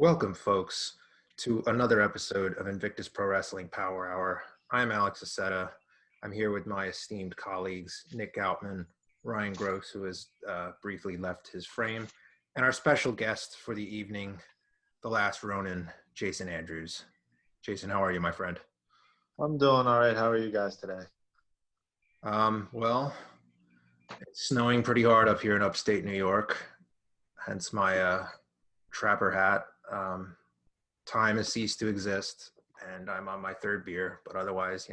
Welcome, folks, to another episode of Invictus Pro Wrestling Power Hour. I'm Alex Aceta. I'm here with my esteemed colleagues, Nick Goutman, Ryan Gross, who has briefly left his frame, and our special guest for the evening, the last Ronin, Jason Andrews. Jason, how are you, my friend? I'm doing all right. How are you guys today? Well, it's snowing pretty hard up here in upstate New York, hence my trapper hat. Time has ceased to exist, and I'm on my third beer, but otherwise,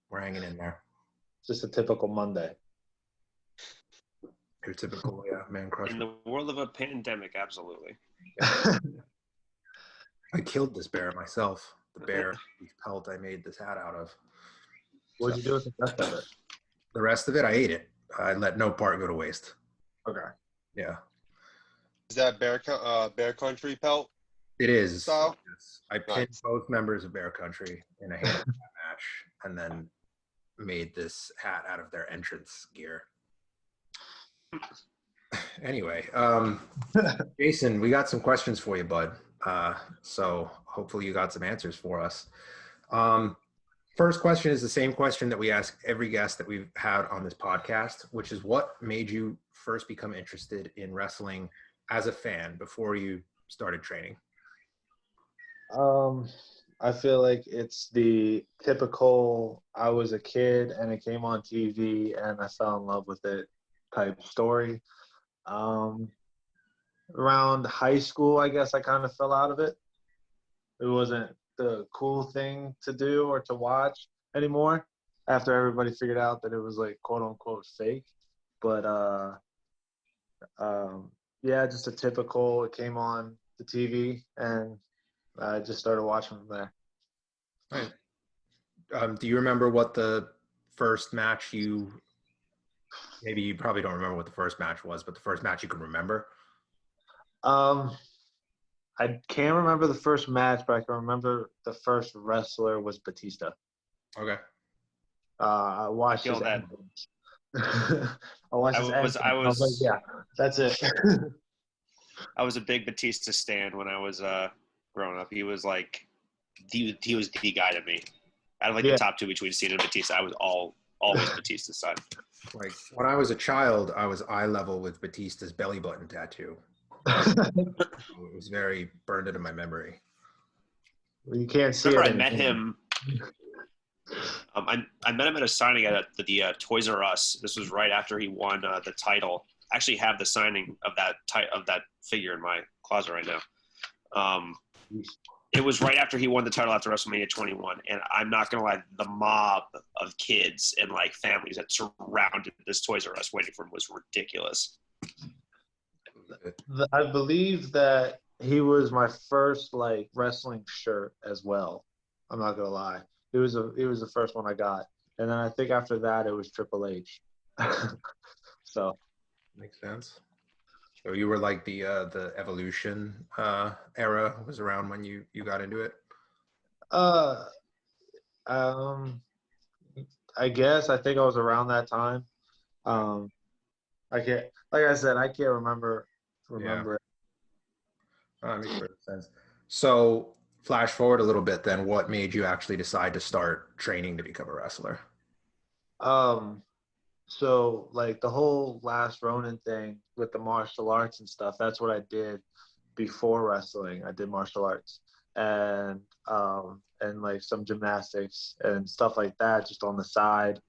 we're hanging in there. Just a typical Monday. Your typical, man crush. In the world of a pandemic, absolutely. I killed this bear myself. The bear pelt I made this hat out of. What'd you do with the rest of it? The rest of it, I ate it. I let no part go to waste. Okay. Yeah. Is that Bear Country pelt? It is. Style? Yes. I pinned both members of Bear Country in a hand match and then made this hat out of their entrance gear. Anyway, Jason, we got some questions for you, bud. So hopefully you got some answers for us. First question is the same question that we ask every guest that we've had on this podcast, which is what made you first become interested in wrestling as a fan before you started training? I feel like it's the typical I was a kid and it came on TV and I fell in love with it type story. Around high school, I guess I kind of fell out of it. It wasn't the cool thing to do or to watch anymore after everybody figured out that it was like quote unquote fake. But yeah, just a typical, it came on the TV and I just started watching from there. Right. Do you remember what the first match maybe you probably don't remember what the first match was, but the first match you can remember? I can't remember the first match, but I can remember the first wrestler was Batista. Okay. I watched his entrance. I watched his entrance. I was like, yeah, that's it. I was a big Batista stan when I was growing up. He was like, he was the guy to me. Out of the top two between Cena and Batista, I was always Batista's son. Like when I was a child, I was eye level with Batista's belly button tattoo. It was very burned into my memory. Well, you can't see it. I met him. I met him at a signing at the Toys R Us. This was right after he won the title. I actually have the signing of that figure in my closet right now. It was right after he won the title after WrestleMania 21, and I'm not gonna lie, the mob of kids and families that surrounded this Toys R Us waiting for him was ridiculous. I believe that he was my first wrestling shirt as well. I'm not gonna lie. He was the first one I got, and then I think after that it was Triple H. So makes sense. So you were like the Evolution era was around when you got into it? I guess I think I was around that time. I can't, like I said, I can't remember it. Makes perfect sense. So flash forward a little bit then, what made you actually decide to start training to become a wrestler? So the whole last Ronin thing with the martial arts and stuff, that's what I did before wrestling. I did martial arts and some gymnastics and stuff like that just on the side.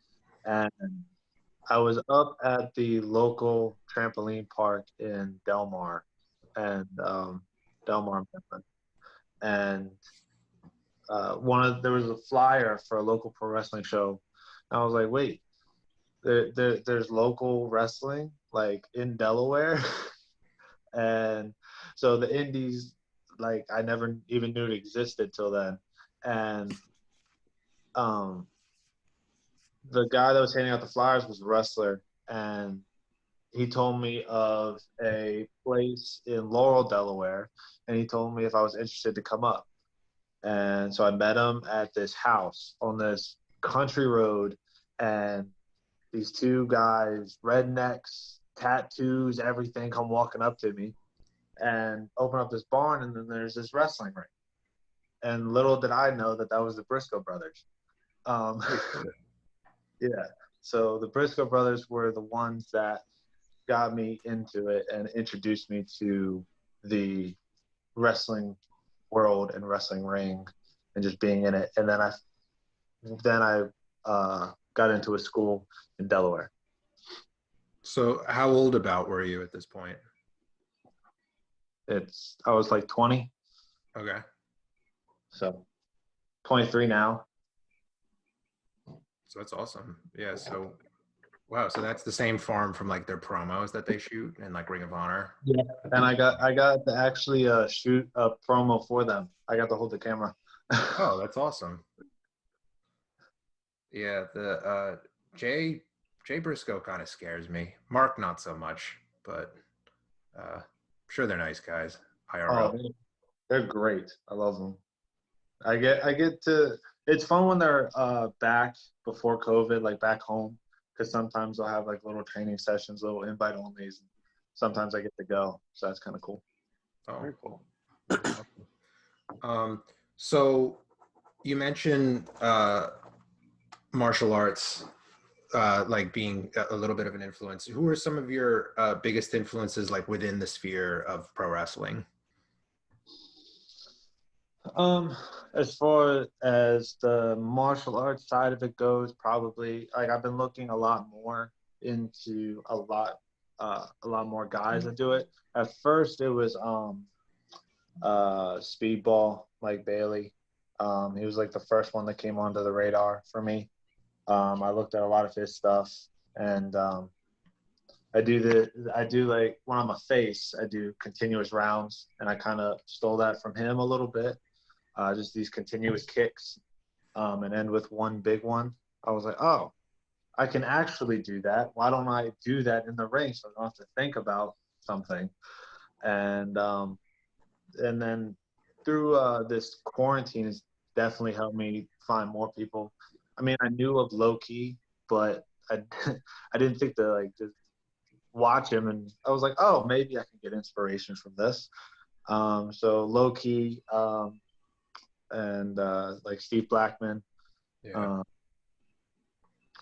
And I was up at the local trampoline park in Delmar and Delmar, Maryland. And there was a flyer for a local pro wrestling show. And I was like, wait, there's local wrestling in Delaware. And so the indies, I never even knew it existed till then. And the guy that was handing out the flyers was a wrestler, and he told me of a place in Laurel, Delaware, and he told me if I was interested to come up. And so I met him at this house on this country road, and these two guys, rednecks, tattoos, everything, come walking up to me. and open up this barn, and then there's this wrestling ring. And little did I know that was the Briscoe Brothers. Yeah. So the Briscoe Brothers were the ones that got me into it and introduced me to the wrestling world and wrestling ring and just being in it. And then I got into a school in Delaware. So how old about were you at this point? I was like 20. Okay. So 23 now. So that's awesome. Yeah. So, wow. So that's the same farm from like their promos that they shoot and like Ring of Honor. Yeah. And I got to actually shoot a promo for them. I got to hold the camera. Oh, that's awesome. Yeah. The Jay Briscoe kind of scares me. Mark, not so much, but I'm sure they're nice guys. IRL. Oh, they're great. I love them. I get to. It's fun when they're back before COVID, like back home, because sometimes they'll have like little training sessions, little invite onlys. Sometimes I get to go, so that's kind of cool. Oh, very cool. So you mentioned martial arts, like being a little bit of an influence. Who are some of your biggest influences, like within the sphere of pro wrestling? As far as the martial arts side of it goes, probably like I've been looking a lot more into a lot more guys that do it. At first, it was Speedball, Mike Bailey. He was like the first one that came onto the radar for me. I looked at a lot of his stuff, and I do like when I'm a face, I do continuous rounds, and I kind of stole that from him a little bit. Just these continuous kicks, and end with one big one. I was like, oh, I can actually do that. Why don't I do that in the ring so I don't have to think about something? And then through this quarantine has definitely helped me find more people. I mean, I knew of Low Key, but I didn't think to like just watch him, and I was like, oh, maybe I can get inspiration from this. So Low Key, and like Steve Blackman, Yeah.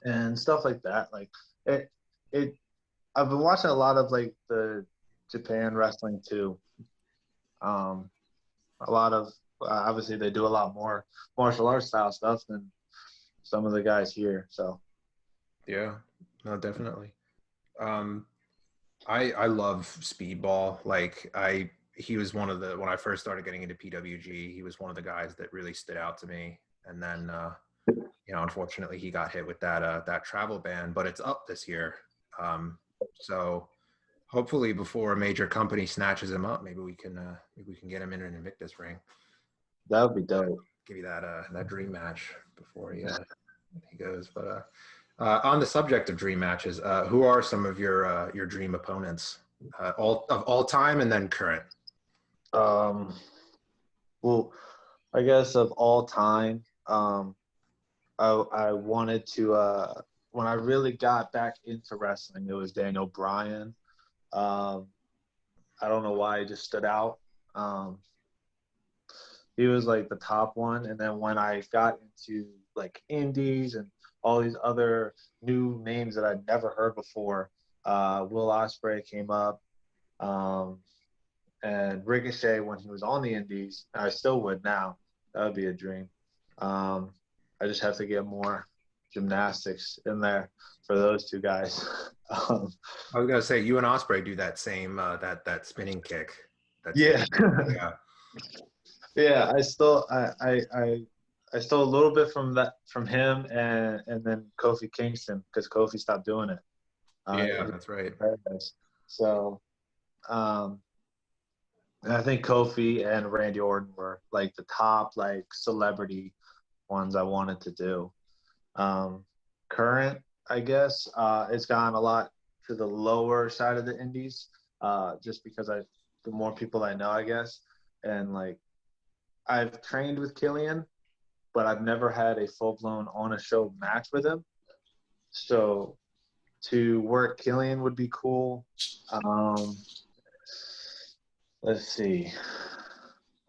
and stuff like that. Like it. I've been watching a lot of like the Japan wrestling too. A lot of obviously they do a lot more martial arts style stuff than some of the guys here. So Yeah, no, definitely. I love Speedball. Like he was one of the, when I first started getting into PWG, he was one of the guys that really stood out to me. And then, unfortunately he got hit with that travel ban, but it's up this year. So hopefully before a major company snatches him up, maybe we can get him in an Invictus ring. that would be dope. Give you that dream match before he goes. But on the subject of dream matches, who are some of your dream opponents, all time and then current? Well, I guess of all time, I wanted to when I really got back into wrestling, it was Daniel Bryan. I don't know why he just stood out. He was like the top one, and then when I got into like indies and all these other new names that I'd never heard before, Will Ospreay came up, and Ricochet when he was on the indies. I still would now. That would be a dream. I just have to get more gymnastics in there for those two guys. I was gonna say, you and Ospreay do that same that spinning kick. Yeah. Yeah. Yeah, I stole a little bit from him and then Kofi Kingston because Kofi stopped doing it. Yeah, that's right. So, and I think Kofi and Randy Orton were like the top like celebrity ones I wanted to do. Current, I guess, it's gone a lot to the lower side of the indies, just because the more people I know, I guess, and like I've trained with Killian, but I've never had a full-blown on-a-show match with him. So to work Killian would be cool. Let's see.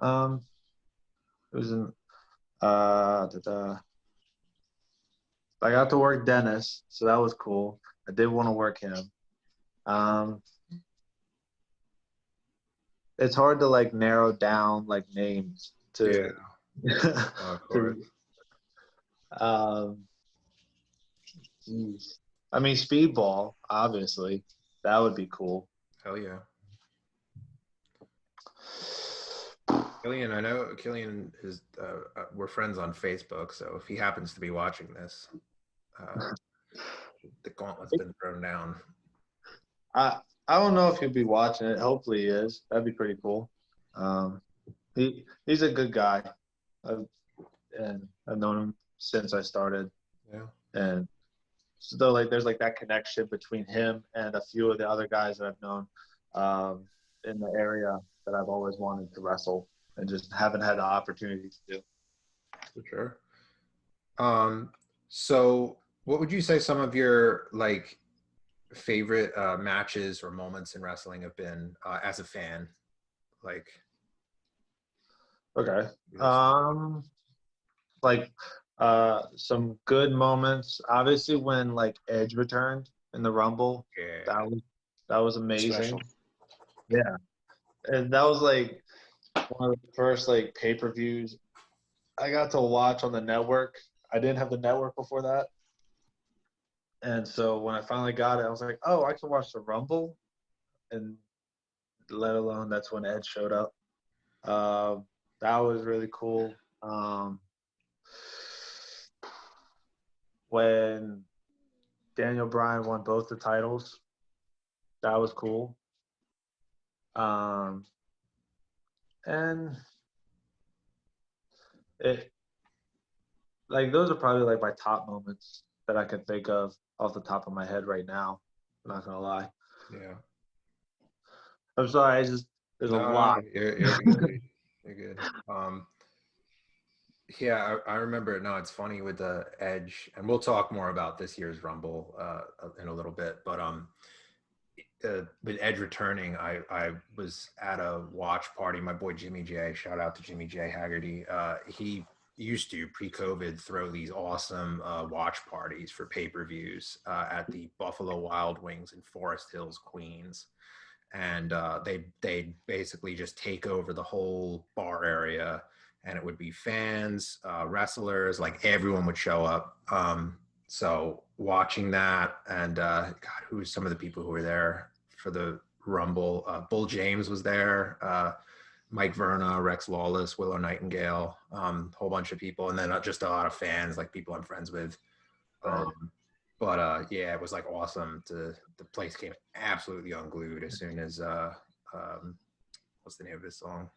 It was in I got to work Dennis, so that was cool. I did want to work him. It's hard to like narrow down like names to Of course. Geez. I mean, speedball, obviously, that would be cool. Hell yeah. Killian, I know Killian is, we're friends on Facebook, so if he happens to be watching this, the gauntlet's been thrown down. I don't know if he'll be watching it. Hopefully he is. That'd be pretty cool. He's a good guy. I've known him since I started. Yeah. And so like there's like that connection between him and a few of the other guys that I've known in the area that I've always wanted to wrestle and just haven't had the opportunity to do. For sure. So what would you say some of your like favorite matches or moments in wrestling have been as a fan? Like, Okay. Like some good moments. Obviously when like Edge returned in the Rumble, yeah. that was amazing. Special. Yeah. And that was like one of the first like pay-per-views I got to watch on the network. I didn't have the network before that. And so when I finally got it, I was like, oh, I can watch the Rumble. And let alone that's when Edge showed up. That was really cool. When Daniel Bryan won both the titles, that was cool. And it like those are probably like my top moments that I can think of off the top of my head right now. I'm not gonna lie. Yeah. I'm sorry, there's a lot. You're good. You're good. Yeah, I remember. No, it's funny with the Edge, and we'll talk more about this year's Rumble in a little bit. But with Edge returning, I was at a watch party. My boy Jimmy J, shout out to Jimmy J Haggerty. He used to pre-COVID throw these awesome watch parties for pay-per-views at the Buffalo Wild Wings in Forest Hills, Queens. And they basically just take over the whole bar area, and it would be fans, wrestlers, like everyone would show up. So watching that, and God, who was some of the people who were there for the Rumble? Bull James was there, Mike Verna, Rex Lawless, Willow Nightingale, whole bunch of people, and then just a lot of fans, like people I'm friends with. But yeah, it was like awesome. The place came absolutely unglued as soon as what's the name of this song?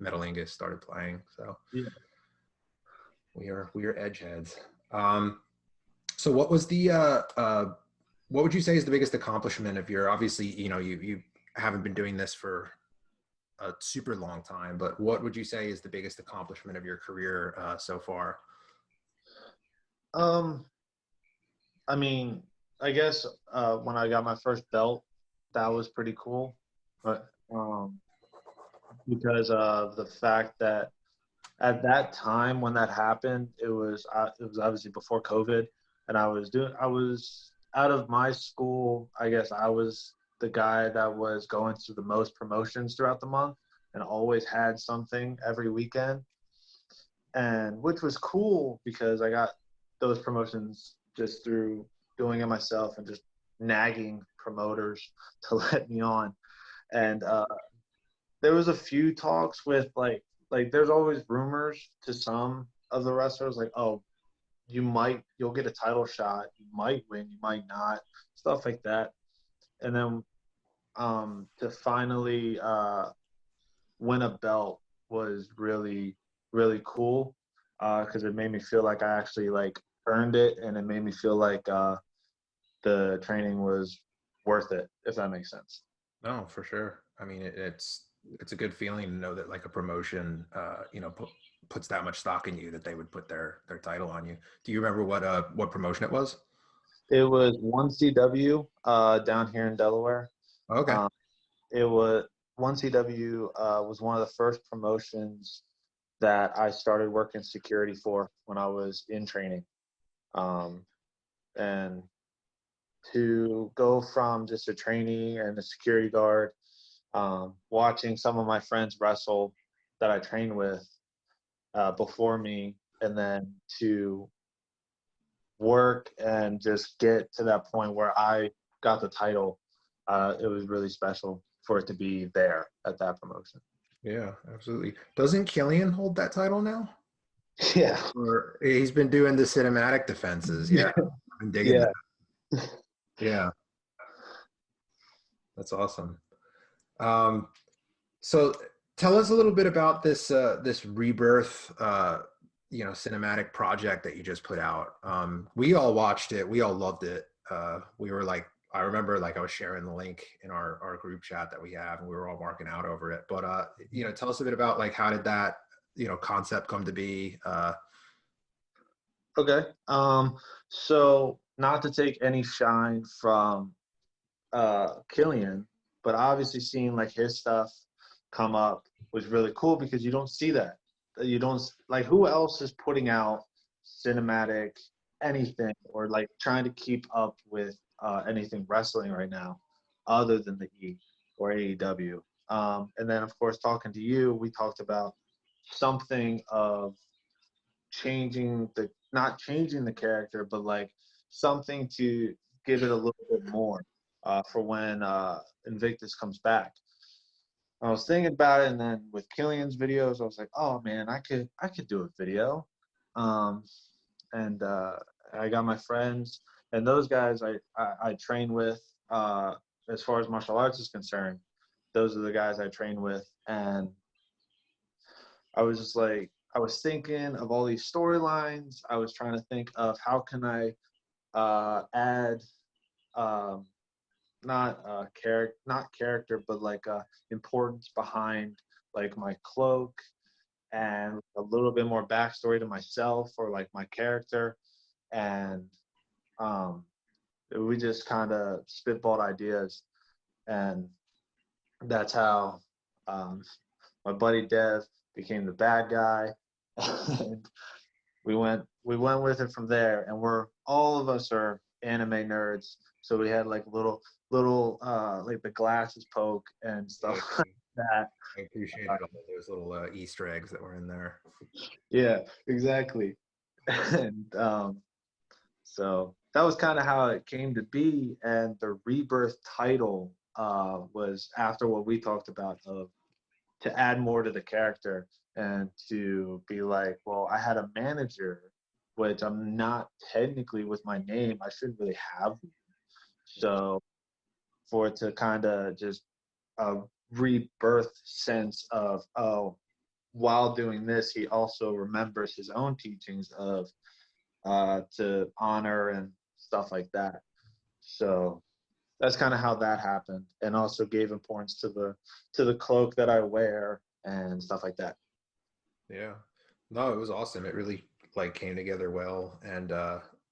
Metalingus started playing. So yeah. we are edge heads. So what was the what would you say is the biggest accomplishment of your, obviously, you haven't been doing this for a super long time, but what would you say is the biggest accomplishment of your career so far? I mean, I guess when I got my first belt, that was pretty cool. But because of the fact that at that time when that happened, it was obviously before COVID, and I was out of my school. I guess I was the guy that was going through the most promotions throughout the month, and always had something every weekend, and which was cool because I got those promotions just through doing it myself and just nagging promoters to let me on. And there was a few talks with like there's always rumors to some of the wrestlers like, oh, you'll get a title shot, you might win, you might not, stuff like that. And then to finally win a belt was really, really cool because it made me feel like I actually like earned it, and it made me feel like the training was worth it, if that makes sense. No, for sure. I mean, it's a good feeling to know that like a promotion, puts that much stock in you that they would put their title on you. Do you remember what promotion it was? It was 1CW down here in Delaware. Okay. It was 1CW was one of the first promotions that I started working security for when I was in training. And to go from just a trainee and a security guard, watching some of my friends wrestle that I trained with before me, and then to work and just get to that point where I got the title, it was really special for it to be there at that promotion. Yeah, absolutely. Doesn't Killian hold that title now? Yeah. Or he's been doing the cinematic defenses. Yeah, I'm digging Yeah. that. Yeah, that's awesome. So tell us a little bit about this this Rebirth, cinematic project that you just put out. We all watched it. We all loved it. We were like, I remember like I was sharing the link in our group chat that we have, and we were all marking out over it. But tell us a bit about like how did that concept come to be? Okay. So not to take any shine from Killian, but obviously seeing like his stuff come up was really cool because you don't see that. You don't like who else is putting out cinematic anything or like trying to keep up with anything wrestling right now other than the E or AEW. And then of course talking to you, we talked about something of not changing the character, but like something to give it a little bit more for when Invictus comes back. I was thinking about it, and then with Killian's videos, I was like, oh man, I could do a video. And I got my friends and those guys I train with as far as martial arts is concerned. Those are the guys I train with, and I was just like, I was thinking of all these storylines. I was trying to think of how can I add not character, but like importance behind like my cloak and a little bit more backstory to myself or like my character. And we just kind of spitballed ideas, and that's how my buddy Dev became the bad guy. And we went with it from there, and all of us are anime nerds, so we had like little like the glasses poke and stuff like that. I appreciated all those little Easter eggs that were in there. Yeah, exactly. And so that was kind of how it came to be, and the Rebirth title was after what we talked about of to add more to the character and to be like, well, I had a manager, which I'm not technically with my name. I shouldn't really have one. So for it to kind of just a rebirth sense of, oh, while doing this, he also remembers his own teachings of to honor and stuff like that. So that's kind of how that happened, and also gave importance to the cloak that I wear and stuff like that. Yeah, no, it was awesome. It really like came together well, and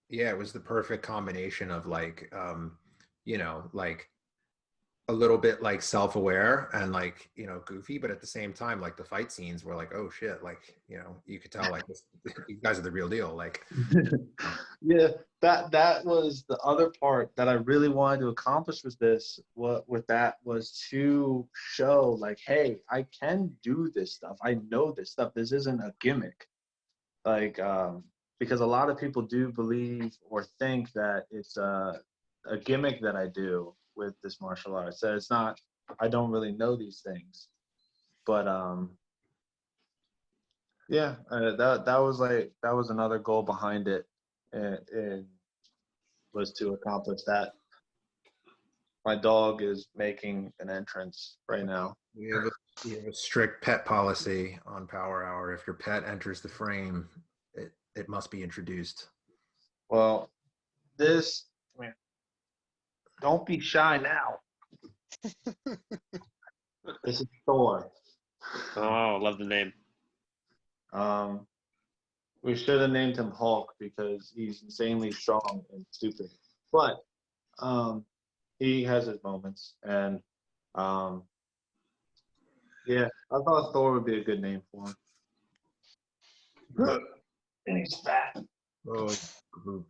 yeah, it was the perfect combination of like like a little bit like self-aware and like goofy, but at the same time like the fight scenes were like, oh shit, like you could tell like this, you guys are the real deal, like. Yeah, that was the other part that I really wanted to accomplish with this. What with that was to show like, hey, I can do this stuff. I know this stuff. This isn't a gimmick. Like, because a lot of people do believe or think that it's a gimmick that I do with this martial arts. That it's not. I don't really know these things, but yeah, that was another goal behind it, and was to accomplish that. My dog is making an entrance right now. We have a strict pet policy on Power Hour. If your pet enters the frame, it must be introduced. Well, don't be shy now. This is Thor. Oh, love the name. We should have named him Hulk because he's insanely strong and stupid. But he has his moments, and Yeah, I thought Thor would be a good name for him. And he's fat. Oh, Gloop.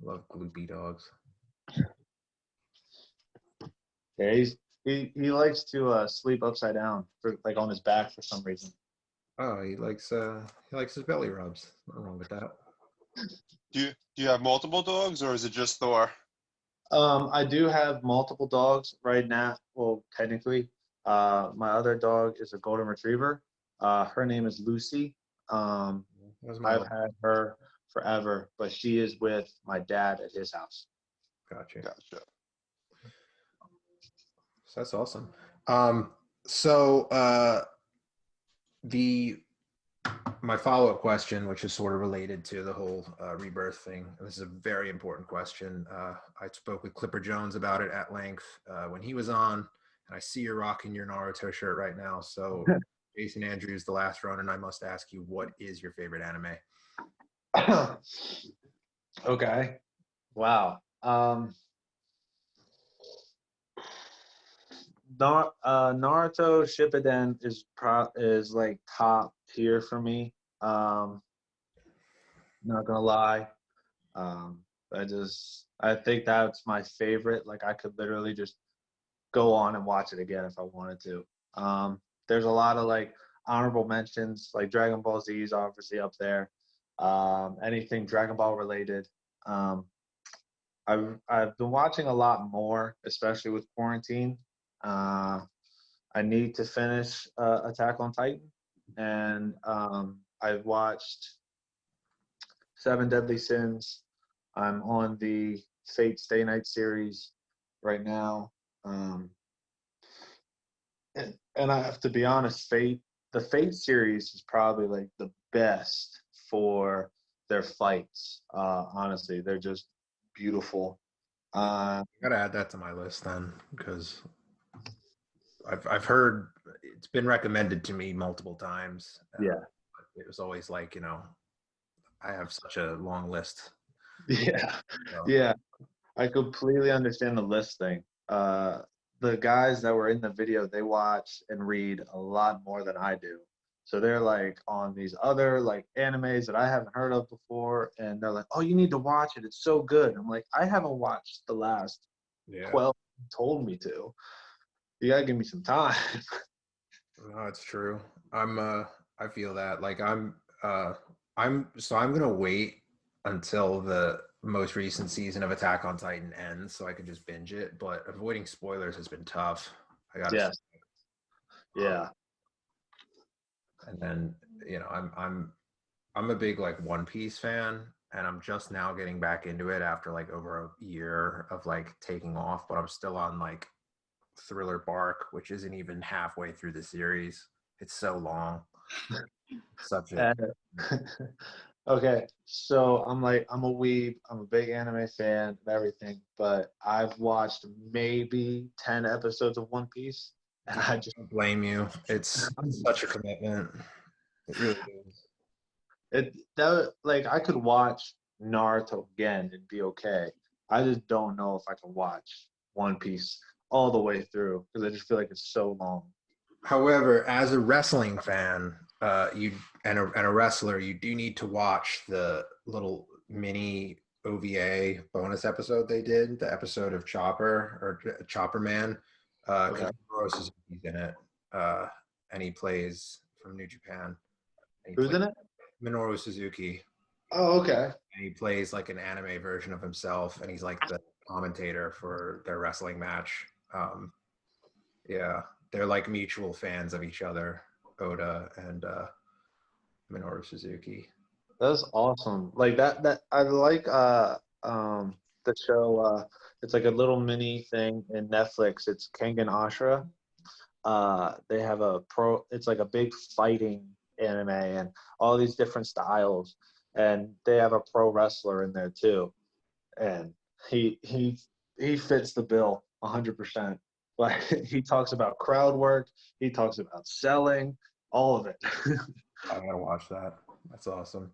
Love gloopy dogs. Yeah, he likes to sleep upside down, for like on his back for some reason. Oh, he likes his belly rubs. Nothing wrong with that. Do you have multiple dogs, or is it just Thor? I do have multiple dogs right now. Well, technically, my other dog is a golden retriever. Her name is Lucy. That was my I've had her forever, but she is with my dad at his house. Gotcha. Gotcha. So that's awesome. So my follow-up question, which is sort of related to the whole Rebirth thing. This is a very important question. I spoke with Clipper Jones about it at length when he was on, and I see you're rocking your Naruto shirt right now. So Jason Andrews, The Last Ronin, I must ask you, what is your favorite anime? Okay. Wow. Naruto Shippuden is like top tier for me. Not gonna lie. I think that's my favorite. Like I could literally just go on and watch it again if I wanted to. There's a lot of like honorable mentions, like Dragon Ball Z is obviously up there. Anything Dragon Ball related. I've been watching a lot more, especially with quarantine. I need to finish Attack on Titan, and I've watched Seven Deadly Sins. I'm on the Fate Stay Night series right now. And I have to be honest, the Fate series is probably like the best for their fights. Honestly, they're just beautiful. I gotta add that to my list then, because I've heard it's been recommended to me multiple times. Yeah. It was always like, I have such a long list. Yeah. So, Yeah. I completely understand the list thing. The guys that were in the video, they watch and read a lot more than I do. So they're like on these other like animes that I haven't heard of before, and they're like, "Oh, you need to watch it. It's so good." I'm like, "I haven't watched the last 12 you told me to. You gotta give me some time." No, it's true. I feel that. Like I'm gonna wait until the most recent season of Attack on Titan ends so I can just binge it. But avoiding spoilers has been tough. I gotta Yes. say. Yeah. And then, I'm a big like One Piece fan, and I'm just now getting back into it after like over a year of like taking off, but I'm still on like Thriller Bark, which isn't even halfway through the series. It's so long. Such a Okay, so I'm a weeb. I'm a big anime fan and everything, but I've watched maybe 10 episodes of One Piece, and I just don't blame you. It's such a commitment. It really is. I could watch Naruto again and be okay. I just don't know if I can watch One Piece all the way through because I just feel like it's so long. However, as a wrestling fan, you and a wrestler, you do need to watch the little mini OVA bonus episode they did, the episode of Chopper or Chopper Man. Okay. Minoru Suzuki's in it, and he plays from New Japan. Who's in it? Minoru Suzuki. Oh, okay. And he plays like an anime version of himself, and he's like the commentator for their wrestling match. Yeah, they're like mutual fans of each other, Oda and Minoru Suzuki. That's awesome. Like that I like the show it's like a little mini thing in Netflix. It's Kengan Ashura. They have it's like a big fighting anime and all these different styles, and they have a pro wrestler in there too. And he fits the bill 100%. Like he talks about crowd work, he talks about selling, all of it. I gotta watch that. That's awesome.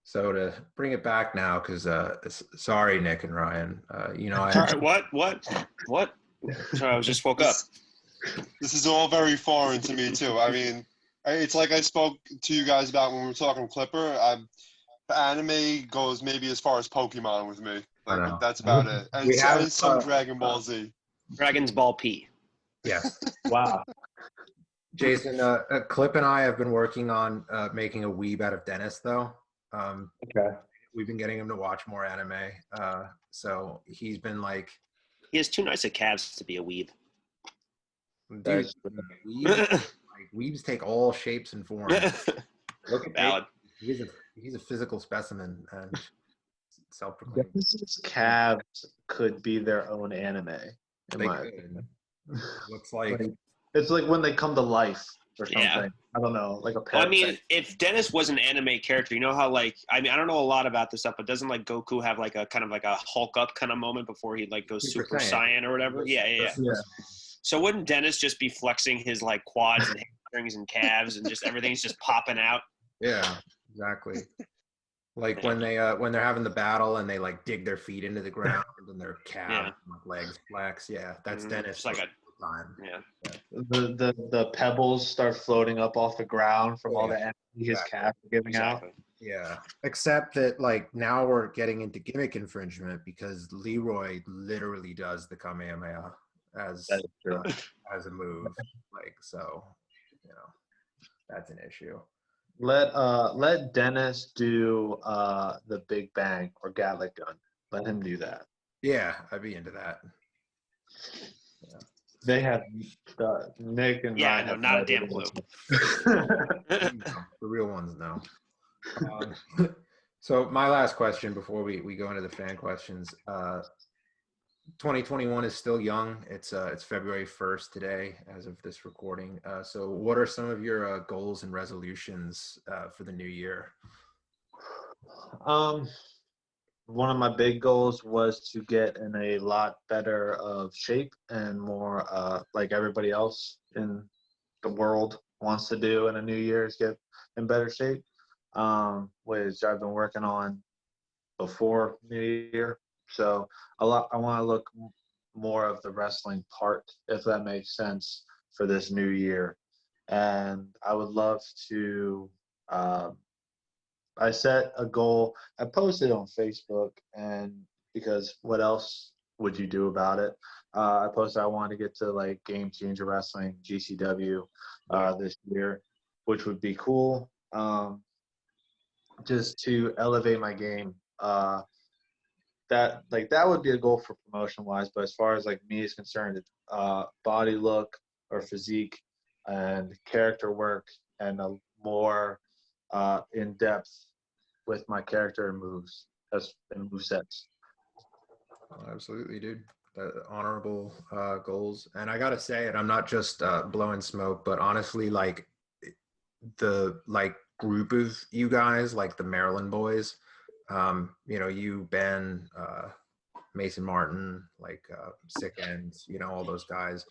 So to bring it back now, because sorry, Nick and Ryan, Sorry, what? Sorry, I just woke up. This is all very foreign to me too. I mean, it's like I spoke to you guys about when we were talking Clipper. The anime goes maybe as far as Pokemon with me. I Like know. that's about it. And, We have, and some Dragon Ball Z. Dragon's Ball P. Yes. Wow. Jason, Clip and I have been working on making a weeb out of Dennis, though. Okay. We've been getting him to watch more anime. So he's been like, He has too nice of calves to be a weeb. dude, weebs take all shapes and forms. Look at Valid. Jason. He's a physical specimen and self-proclaimed. Dennis's calves could be their own anime, in They my could. opinion. Looks like It's like when they come to life or something. Yeah. I don't know, like a Well, I parrot mean, thing. if Dennis was an anime character, you know how like I mean I don't know a lot about this stuff, but doesn't like Goku have like a kind of like a Hulk up kind of moment before he like goes Super Super Saiyan. Saiyan or whatever? Yeah. Yeah. So wouldn't Dennis just be flexing his like quads and hamstrings and calves and just everything's just popping out? Yeah, exactly. Like when they're having the battle and they like dig their feet into the ground and their calves and legs flex. Yeah, that's Dennis. Just like a time. yeah. The pebbles start floating up off the ground from all the energy his calves are giving out. Yeah, except that like now we're getting into gimmick infringement because Leroy literally does the Kamehameha as as a move. Like so, you know, that's an issue. Let Dennis do the Big Bang or Gatlic gun. Let him do that. Yeah, I'd be into that. Yeah. They have Nick and Ryan. No, not a damn clue. The real ones know. So my last question before we go into the fan questions. 2021 is still young. It's February 1st today as of this recording. So what are some of your goals and resolutions for the new year? One of my big goals was to get in a lot better of shape and more like everybody else in the world wants to do in a new year is get in better shape, which I've been working on before New Year. So I want to look more of the wrestling part, if that makes sense, for this new year. And I would love to I set a goal. I posted on Facebook, and because what else would you do about it? I posted I wanted to get to like Game Changer Wrestling, GCW, this year, which would be cool. Just to elevate my game. That would be a goal for promotion wise. But as far as like me is concerned, body look or physique and character work and a more in depth with my character and moves and movesets. Absolutely, dude. Honorable goals. And I gotta say it, I'm not just blowing smoke, but honestly, like the group of you guys, like the Maryland boys, you know, you, Ben, Mason Martin, like Sick Ends, you know, all those guys.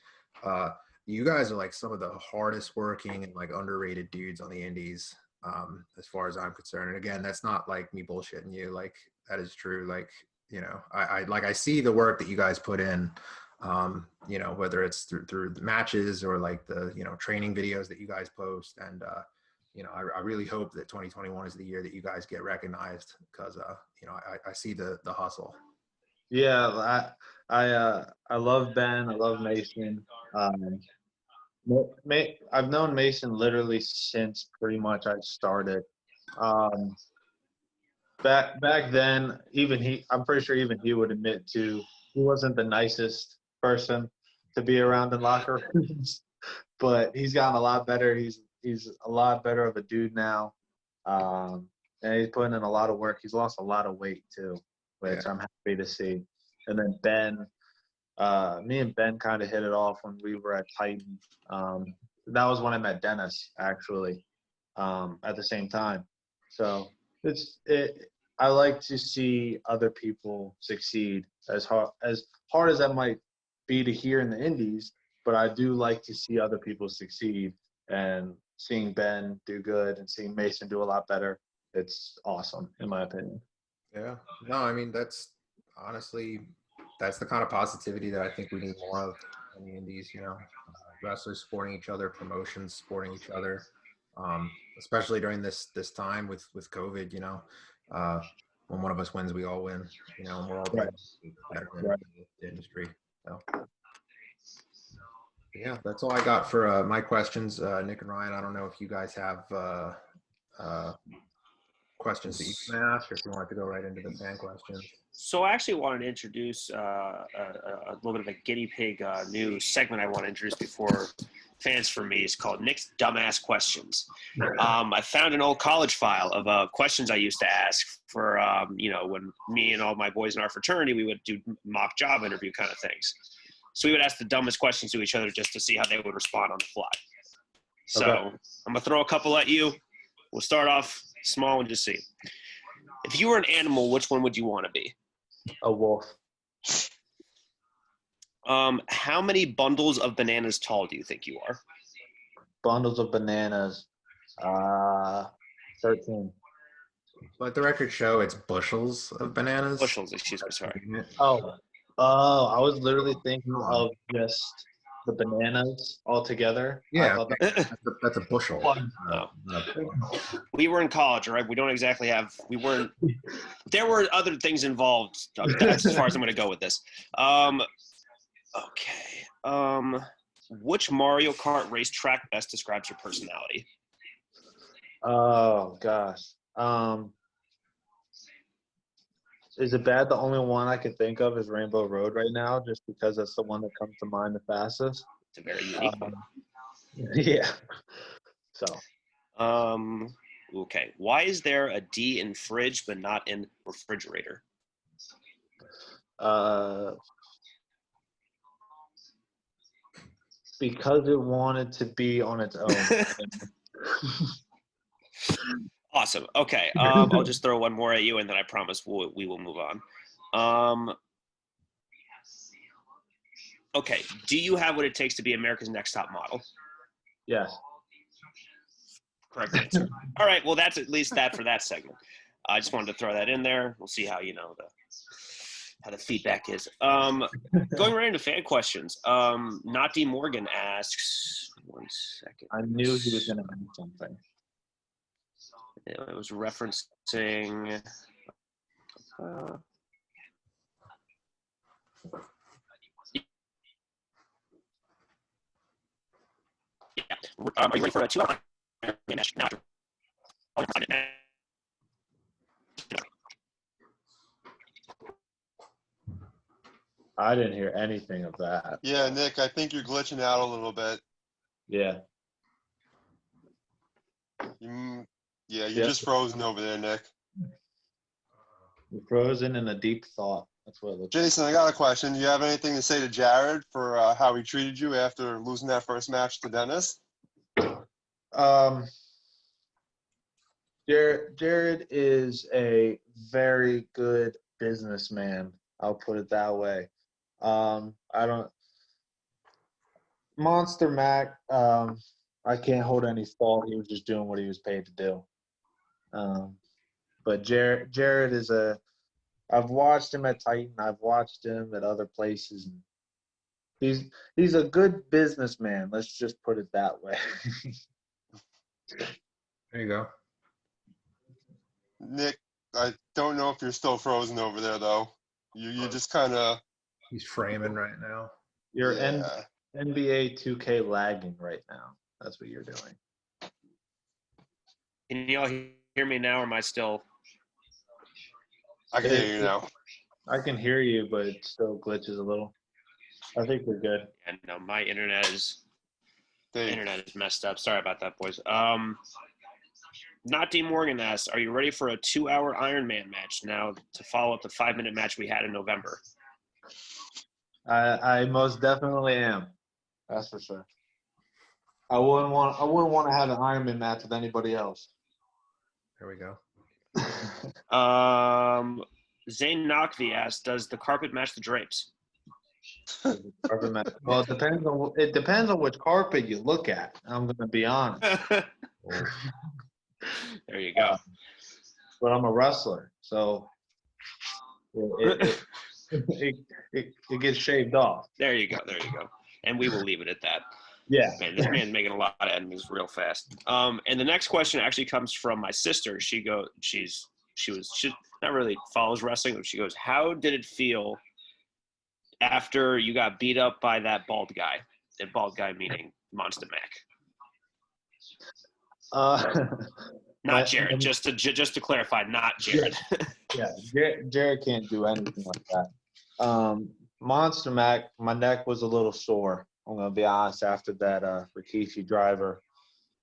You guys are like some of the hardest working and like underrated dudes on the indies, as far as I'm concerned. And again, that's not like me bullshitting you. Like that is true. Like, you know, I see the work that you guys put in, you know, whether it's through the matches or like the, you know, training videos that you guys post. And, you know, I really hope that 2021 is the year that you guys get recognized because, you know, I see the hustle. Yeah, I love Ben. I love Mason. I've known Mason literally since pretty much I started. Back then, I'm pretty sure even he would admit to he wasn't the nicest person to be around in locker rooms, but he's gotten a lot better. He's a lot better of a dude now, and he's putting in a lot of work. He's lost a lot of weight too, which I'm happy to see. And then Ben, me and Ben kind of hit it off when we were at Titan. That was when I met Dennis, actually, at the same time. So I like to see other people succeed as hard as that might be to hear in the indies, but I do like to see other people succeed, and seeing Ben do good and seeing Mason do a lot better. It's awesome, in my opinion. Yeah. No, I mean, that's honestly, that's the kind of positivity that I think we need more of in the indies. Wrestlers supporting each other, promotions supporting each other, especially during this time with COVID. When one of us wins, we all win. And we're all better than the industry. So. Yeah, that's all I got for my questions. Nick and Ryan, I don't know if you guys have questions that you can ask, or if you want to go right into the fan questions. So I actually wanted to introduce a little bit of a guinea pig new segment I want to introduce before fans for me. It's called Nick's Dumbass Questions. I found an old college file of questions I used to ask for, when me and all my boys in our fraternity, we would do mock job interview kind of things. So we would ask the dumbest questions to each other just to see how they would respond on the fly. So I'm going to throw a couple at you. We'll start off small and just see. If you were an animal, which one would you want to be? A wolf. How many bundles of bananas tall do you think you are? Bundles of bananas. 13. Let the record show it's bushels of bananas. Bushels, excuse me, sorry. Oh, I was literally thinking of just the bananas all together. Yeah, that's a bushel. We were in college, right? We don't exactly have. There were other things involved. That's as far as I'm going to go with this. Okay. Which Mario Kart racetrack best describes your personality? Oh gosh. Is it bad? The only one I can think of is Rainbow Road right now, just because that's the one that comes to mind the fastest. It's a very unique one. Yeah. So. Okay. Why is there a D in fridge but not in refrigerator? Because it wanted to be on its own. Awesome. Okay. I'll just throw one more at you, and then I promise we will move on. Okay. Do you have what it takes to be America's Next Top Model? Yes. Correct answer. All right. Well, that's at least that for that segment. I just wanted to throw that in there. We'll see how how the feedback is. Going right into fan questions. Not D Morgan asks. 1 second. I knew he was going to ask something. It was referencing. Yeah. Are you ready for a 2-hour match? Now, I didn't hear anything of that. Yeah, Nick, I think you're glitching out a little bit. Yeah. You're just frozen over there, Nick. You're frozen in a deep thought. That's what it looks like. Jason, I got a question. Do you have anything to say to Jared for how he treated you after losing that first match to Dennis? Jared is a very good businessman. I'll put it that way. Monster Mac, I can't hold any fault. He was just doing what he was paid to do. But Jared is I've watched him at Titan. I've watched him at other places. And he's a good businessman. Let's just put it that way. There you go. Nick, I don't know if you're still frozen over there, though. You just kind of... He's framing right now. You're NBA 2K lagging right now. That's what you're doing. Can you all hear me now, or am I still? I can hear you now. I can hear you, but it still glitches a little. I think we're good. And no, my internet is messed up. Sorry about that, boys. Not D Morgan asks, are you ready for a 2-hour Ironman match now to follow up the 5-minute match we had in November? I most definitely am. That's for sure. I wouldn't want to have an Ironman match with anybody else. There we go. Zane Nakvi asks, does the carpet match the drapes? Carpet match. Well, it depends on which carpet you look at. I'm going to be honest. There you go. But I'm a wrestler, so it gets shaved off. There you go. And we will leave it at that. Yeah. Man, this man's making a lot of enemies real fast. And the next question actually comes from my sister. She not really follows wrestling, but she goes, "How did it feel after you got beat up by that bald guy?" That bald guy meaning Monster Mac. Not Jared. Just to clarify, not Jared. Yeah, Jared can't do anything like that. Monster Mac, my neck was a little sore. I'm gonna be honest. After that Rikishi driver,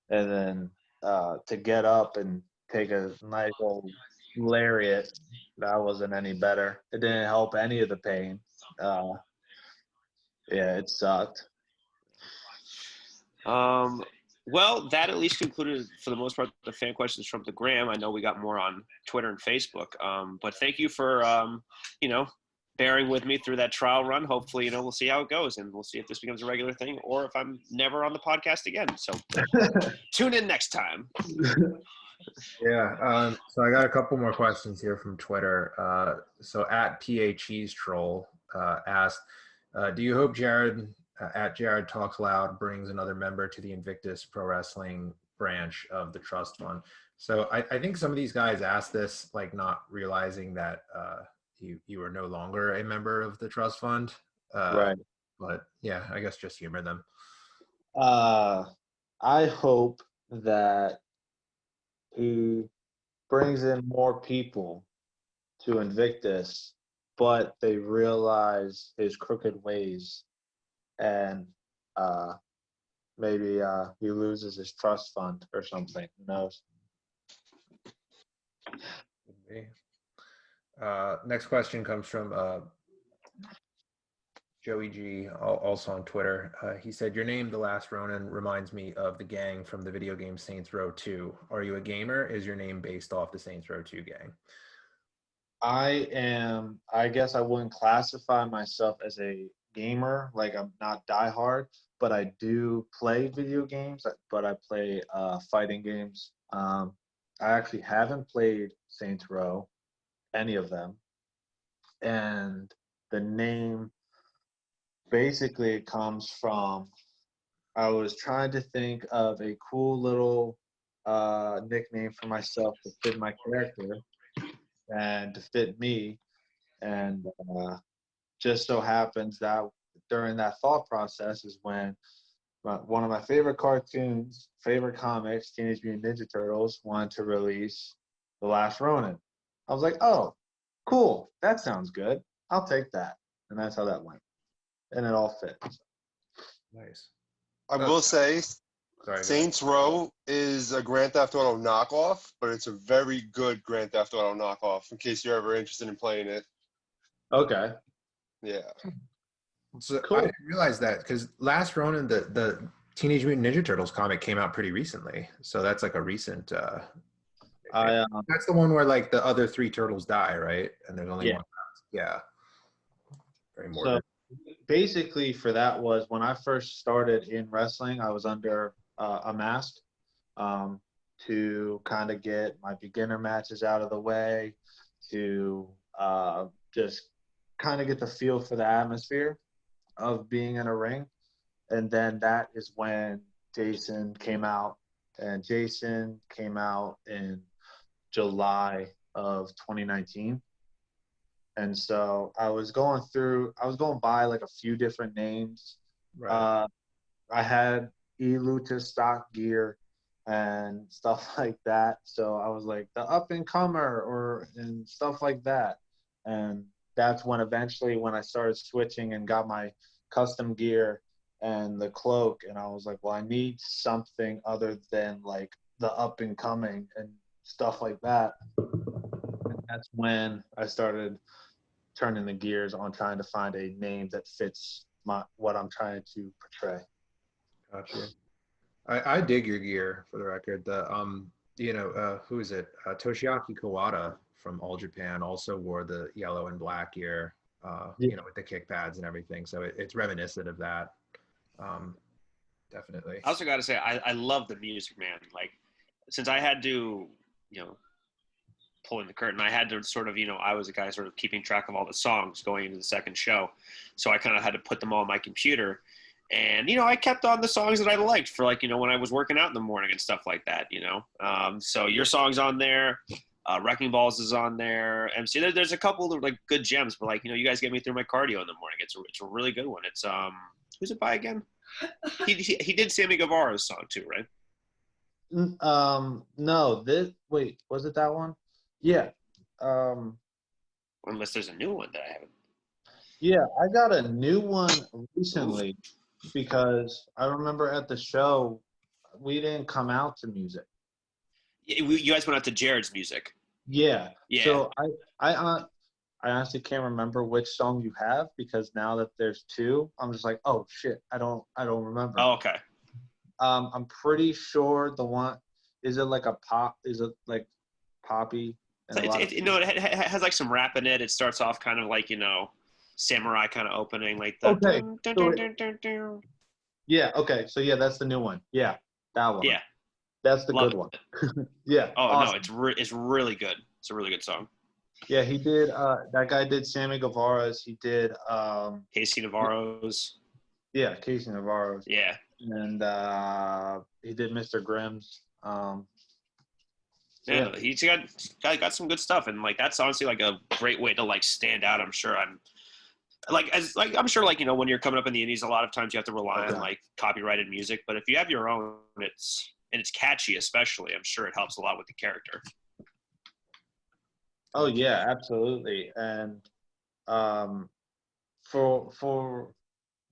and then to get up and take a nice old lariat, that wasn't any better. It didn't help any of the pain. Yeah, it sucked. Well, that at least concluded, for the most part, the fan questions from the gram. I know we got more on Twitter and Facebook. But thank you for, bearing with me through that trial run. Hopefully, we'll see how it goes, and we'll see if this becomes a regular thing or if I'm never on the podcast again. So tune in next time. Yeah. So I got a couple more questions here from Twitter. So at PHE's Troll asked, do you hope Jared at Jared Talks Loud brings another member to the Invictus Pro Wrestling branch of the Trust Fund? So I think some of these guys asked this, like, not realizing that you are no longer a member of the Trust Fund. Right. But yeah, I guess just humor them. I hope that he brings in more people to Invictus, but they realize his crooked ways, and maybe he loses his trust fund or something. Who knows? Okay. Next question comes from Joey G, also on Twitter. He said, your name, The Last Ronin, reminds me of the gang from the video game Saints Row 2. Are you a gamer? Is your name based off the Saints Row 2 gang? I am. I guess I wouldn't classify myself as a gamer. Like, I'm not diehard, but I do play video games. But I play fighting games. I actually haven't played Saints Row, any of them, and the name basically comes from, I was trying to think of a cool little nickname for myself to fit my character and to fit me, and just so happens that during that thought process is when one of my favorite cartoons, favorite comics, Teenage Mutant Ninja Turtles, wanted to release The Last Ronin. I was like, oh, cool, that sounds good. I'll take that. And that's how that went. And it all fits. Nice. I will say, Sorry, Saints Row is a Grand Theft Auto knockoff, but it's a very good Grand Theft Auto knockoff, in case you're ever interested in playing it. Okay. Yeah. So Cool. I didn't realize that, because Last Ronin, the Teenage Mutant Ninja Turtles comic, came out pretty recently. So that's like a recent. That's the one where, like, the other three turtles die, right? And there's only one. Yeah. Very morbid. So basically, for that was when I first started in wrestling, I was under a mask to kind of get my beginner matches out of the way, to just kind of get the feel for the atmosphere of being in a ring. And then that is when Jason came out, and Jason came out in July of 2019. And so I was going by like a few different names. Right. I had Eluta stock gear and stuff like that. So I was like the up and comer and stuff like that. And that's when eventually when I started switching and got my custom gear and the cloak, and I was like, well, I need something other than like the up and coming and stuff like that. And that's when I started turning the gears on trying to find a name that fits what I'm trying to portray. Gotcha. I dig your gear, for the record. The who is it? Toshiaki Kawada from All Japan also wore the yellow and black gear, with the kick pads and everything. So it's reminiscent of that. Definitely. I also got to say, I love the music, man. Like, since I had to, pulling the curtain. I had to sort of, I was a guy sort of keeping track of all the songs going into the second show. So I kind of had to put them all on my computer. And, I kept on the songs that I liked for when I was working out in the morning and stuff like that, So your song's on there. Wrecking Balls is on there. MC, there's a couple of good gems, but you guys get me through my cardio in the morning. It's a really good one. It's, who's it by again? He did Sammy Guevara's song too, right? No, wait, was it that one? Yeah. Unless there's a new one that I haven't. Yeah, I got a new one recently because I remember at the show we didn't come out to music. You guys went out to Jared's music. Yeah. Yeah. So I honestly can't remember which song you have because now that there's two, I'm just like, oh shit, I don't remember. Oh, okay. I'm pretty sure the one is it like a pop? Is it like poppy? It has like some rap in it. It starts off kind of like samurai kind of opening like the. Okay. Dun, dun. Yeah. Okay. So yeah, that's the new one. Yeah, that one. Yeah. That's the Love good it. one. Yeah. Oh awesome. no, it's really good. It's a really good song. Yeah, he did. That guy did Sammy Guevara's. He did. Casey Navarro's. Yeah, Casey Navarro's. Yeah. And he did Mr. Grimm's. Yeah, he's got some good stuff, and that's honestly a great way to stand out. I'm sure I'm sure when you're coming up in the indies, a lot of times you have to rely on copyrighted music, but if you have your own, it's catchy, especially. I'm sure it helps a lot with the character. Oh yeah, absolutely. And for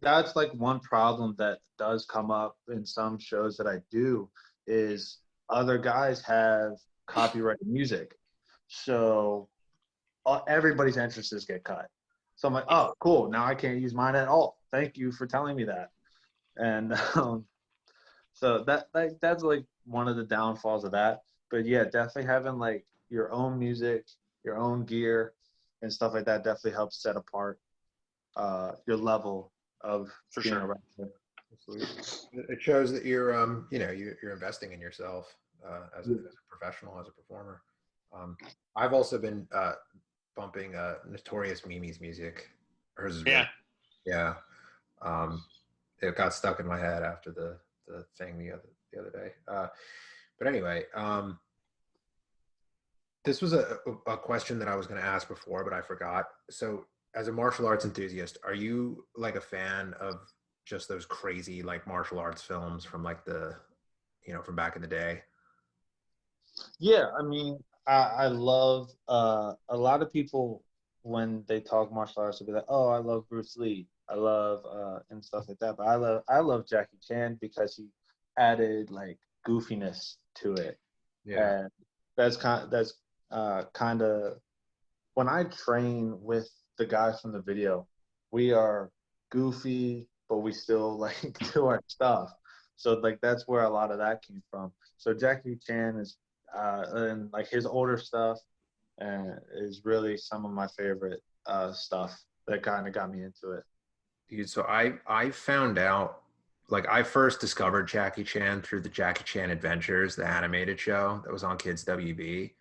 that's one problem that does come up in some shows that I do is other guys have copyrighted music, so everybody's entrances get cut. So I'm like, oh, cool. Now I can't use mine at all. Thank you for telling me that. And so that's one of the downfalls of that. But yeah, definitely having your own music, your own gear, and stuff like that definitely helps set apart your level of for being sure. a wrestler. It shows that you're you're investing in yourself as a professional, as a performer. I've also been bumping Notorious Mimi's music. Hers is really, yeah. It got stuck in my head after the thing the other day. But anyway, this was a question that I was going to ask before, but I forgot. So, as a martial arts enthusiast, are you a fan of just those crazy martial arts films from the from back in the day? Yeah, I mean, I love a lot of people when they talk martial arts will be like, oh, I love Bruce Lee, I love and stuff like that. But I love Jackie Chan because he added goofiness to it. Yeah, and that's kind of when I train with the guys from the video, we are goofy, but we still do our stuff. So that's where a lot of that came from. So Jackie Chan is and his older stuff is really some of my favorite stuff that kind of got me into it. dude. So I found out I first discovered Jackie Chan through the Jackie Chan Adventures, the animated show that was on Kids WB.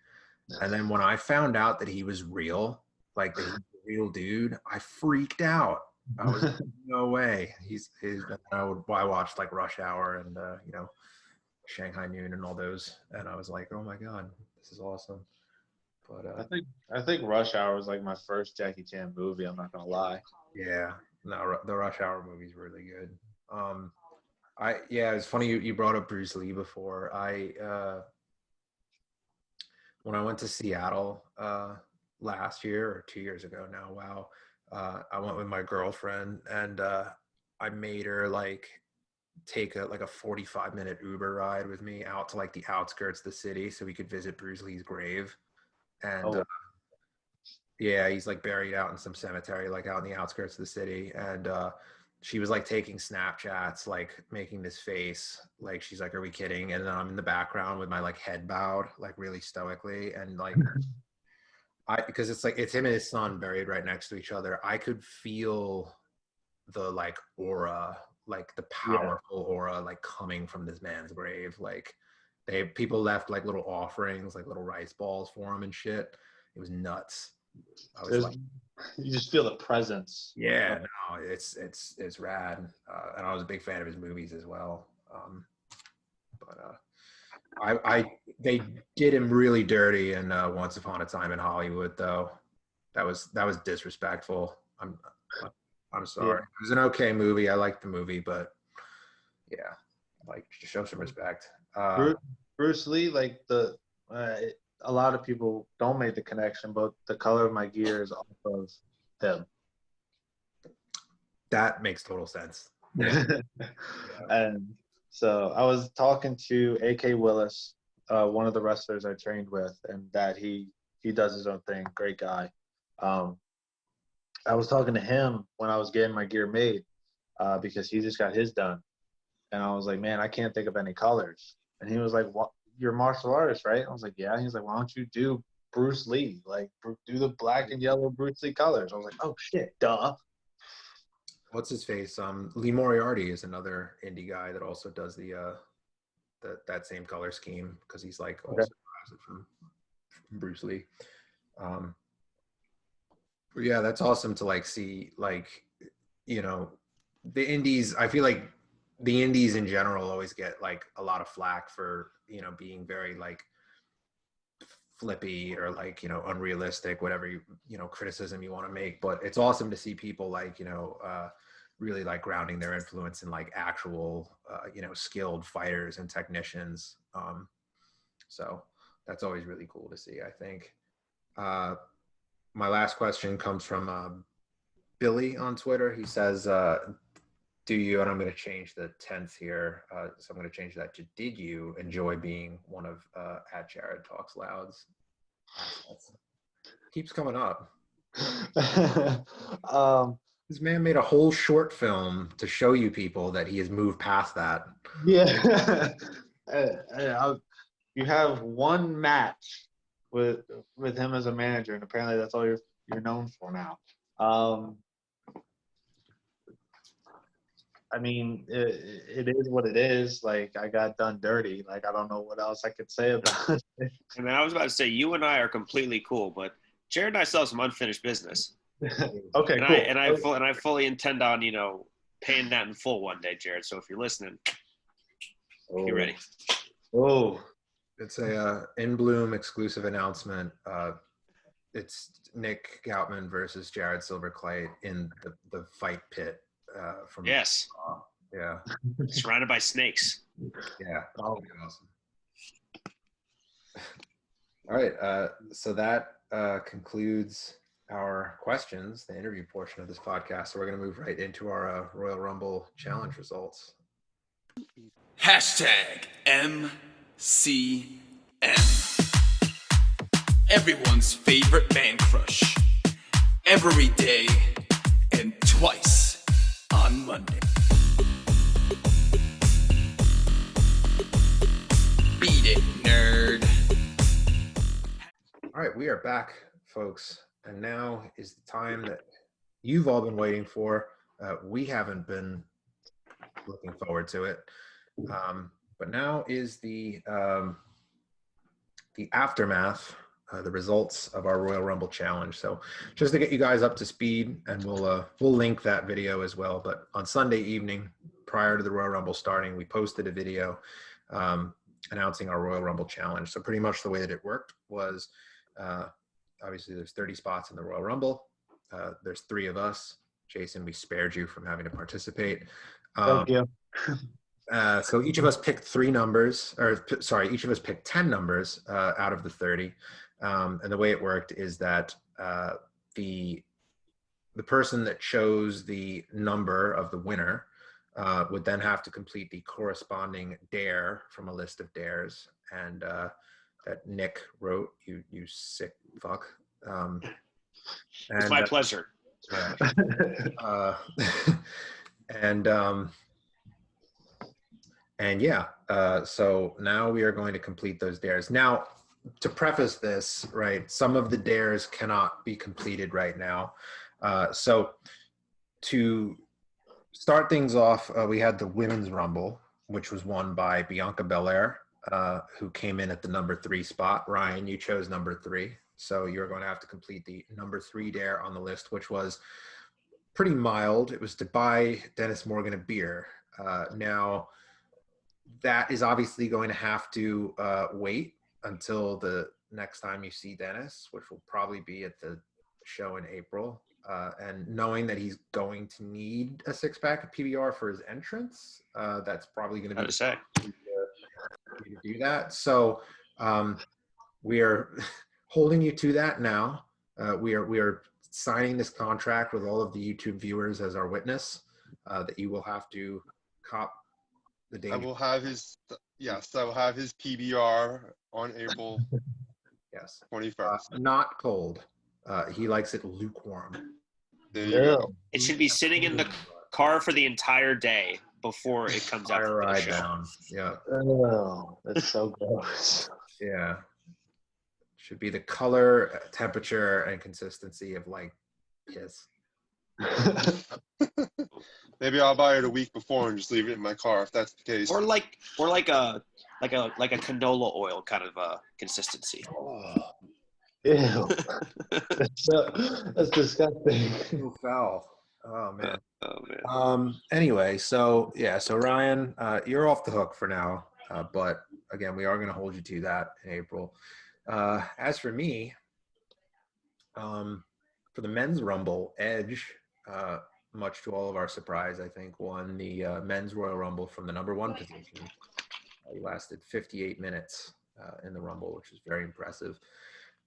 And then when I found out that he was real, that he was a real dude, I freaked out. I was no way. I watched Rush Hour and Shanghai Noon and all those, and I was like, oh my god, this is awesome. But I think Rush Hour was my first Jackie Chan movie. I'm not gonna lie. Yeah, no, the Rush Hour movie's really good. It's funny you brought up Bruce Lee before. When I went to Seattle last year or 2 years ago now, wow, I went with my girlfriend and I made her take a 45-minute Uber ride with me out to the outskirts of the city so we could visit Bruce Lee's grave. And yeah, he's buried out in some cemetery out in the outskirts of the city. And she was taking Snapchats, making this face, she's are we kidding? And then I'm in the background with my head bowed, really stoically, and because it's him and his son buried right next to each other. I could feel the aura, the powerful aura coming from this man's grave. People left like little offerings, like little rice balls for him and shit. It was nuts. I was like, you just feel the presence. yeah, no, it's rad. And I was a big fan of his movies as well. They did him really dirty in Once Upon a Time in Hollywood, though. That was disrespectful. I'm sorry. Yeah. It was an okay movie. I liked the movie, but yeah, like just show some respect. Bruce Lee, like a lot of people don't make the connection, but the color of my gear is off of him. That makes total sense. And so I was talking to A.K. Willis, one of the wrestlers I trained with, and that he does his own thing. Great guy. I was talking to him when I was getting my gear made because he just got his done. And I was like, man, I can't think of any colors. And he was like, what? You're a martial artist, right? I was like, yeah. And he's like, why don't you do Bruce Lee? Like, do the black and yellow Bruce Lee colors. I was like, oh, shit, duh. What's his face? Lee Moriarty is another indie guy that also does that same color scheme because he's like also derives it from Bruce Lee. But yeah, that's awesome to like see, like, you know, the indies. I feel like the indies in general always get like a lot of flack for, you know, being very like flippy or like, you know, unrealistic, whatever you know, criticism you want to make. But it's awesome to see people like, you know, really like grounding their influence in like actual, you know, skilled fighters and technicians. So that's always really cool to see, I think. My last question comes from Billy on Twitter. He says, do you, and I'm going to change the tense here, so I'm going to change that to, did you enjoy being one of at Jared Talks Loud's assets? Keeps coming up. This man made a whole short film to show you people that he has moved past that. Yeah. You have one match with him as a manager, and apparently that's all you're known for now. I mean, it is what it is. Like, I got done dirty. Like, I don't know what else I could say about it. And then I was about to say, you and I are completely cool, but Jared and I still have some unfinished business. Okay, and cool. I fully intend on, you know, paying that in full one day, Jared. So if you're listening, be ready. Oh, it's a In Bloom exclusive announcement. It's Nick Goutman versus Jared Silverclay in the fight pit. From yes. Yeah. Surrounded by snakes. Yeah. Oh, awesome. All right. So that concludes our questions, the interview portion of this podcast. So we're going to move right into our Royal Rumble challenge results. #MCM. Everyone's favorite man crush. Every day and twice on Monday. Beat it, nerd. All right, we are back, folks. And now is the time that you've all been waiting for. We haven't been looking forward to it. But now is the aftermath, the results of our Royal Rumble challenge. So just to get you guys up to speed, and we'll link that video as well. But on Sunday evening, prior to the Royal Rumble starting, we posted a video announcing our Royal Rumble challenge. So pretty much the way that it worked was, obviously there's 30 spots in the Royal Rumble. There's 3 of us. Jason, we spared you from having to participate. Thank you. So each of us picked 3 numbers, each of us picked 10 numbers out of the 30. And the way it worked is that the person that chose the number of the winner would then have to complete the corresponding dare from a list of dares, and that Nick wrote. You sick fuck. It's my pleasure. Yeah. And yeah, so now we are going to complete those dares. Now, to preface this, right, some of the dares cannot be completed right now. So to start things off, we had the Women's Rumble, which was won by Bianca Belair. who came in at the number 3 spot. Ryan, you chose number 3. So you're going to have to complete the number 3 dare on the list, which was pretty mild. It was to buy Dennis Morgan a beer. Now, that is obviously going to have to wait until the next time you see Dennis, which will probably be at the show in April. And knowing that he's going to need a 6-pack of PBR for his entrance, that's probably going to be to do that. So we are holding you to that now. We are signing this contract with all of the YouTube viewers as our witness that you will have to cop the danger. I will have his PBR on April Yes. 21st. Not cold. He likes it lukewarm. There you go. It should be sitting in the car for the entire day before it comes out. Fire ride down. Yeah. Oh, that's so gross. Yeah. Should be the color, temperature, and consistency of like piss. Maybe I'll buy it a week before and just leave it in my car if that's the case. Or like a canola oil kind of consistency. Oh, Ew. That's disgusting. so foul. Oh man. Oh man. Anyway, so Ryan, you're off the hook for now. But again, we are going to hold you to that in April. As for me, for the men's Rumble, Edge, much to all of our surprise, I think, won the men's Royal Rumble from the number 1 position. He lasted 58 minutes in the Rumble, which is very impressive.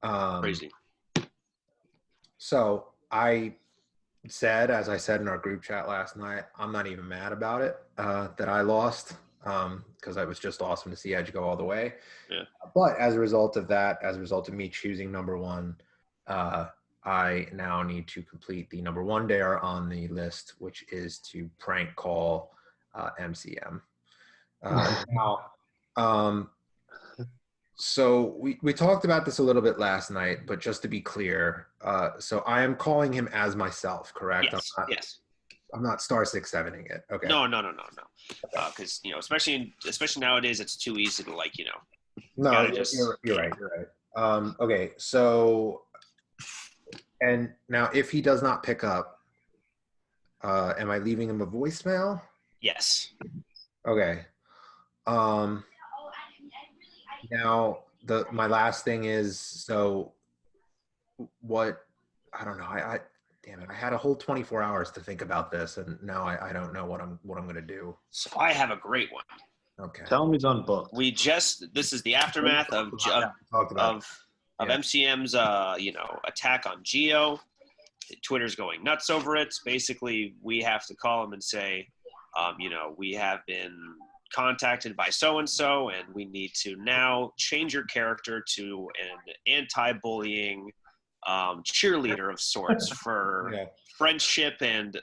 Crazy. So I said, as I said in our group chat last night, I'm not even mad about it that I lost because it was just awesome to see Edge go all the way. Yeah. But as a result of that, as a result of me choosing number 1, I now need to complete the number 1 dare on the list, which is to prank call MCM. So we talked about this a little bit last night, but just to be clear, so I am calling him as myself, correct? Yes. Yes. I'm not star 6-7ing it. Okay. No. Because especially nowadays, it's too easy to No, you're right. Okay, so and now if he does not pick up, am I leaving him a voicemail? Yes. Okay. Now my last thing is, so what, I don't know. Damn it. I had a whole 24 hours to think about this, and now I don't know what I'm going to do. So I have a great one. Okay. Tell him he's on book. This is the aftermath of MCM's attack on Geo. Twitter's going nuts over it. Basically, we have to call him and say, we have been contacted by so-and-so, and we need to now change your character to an anti-bullying cheerleader of sorts for friendship and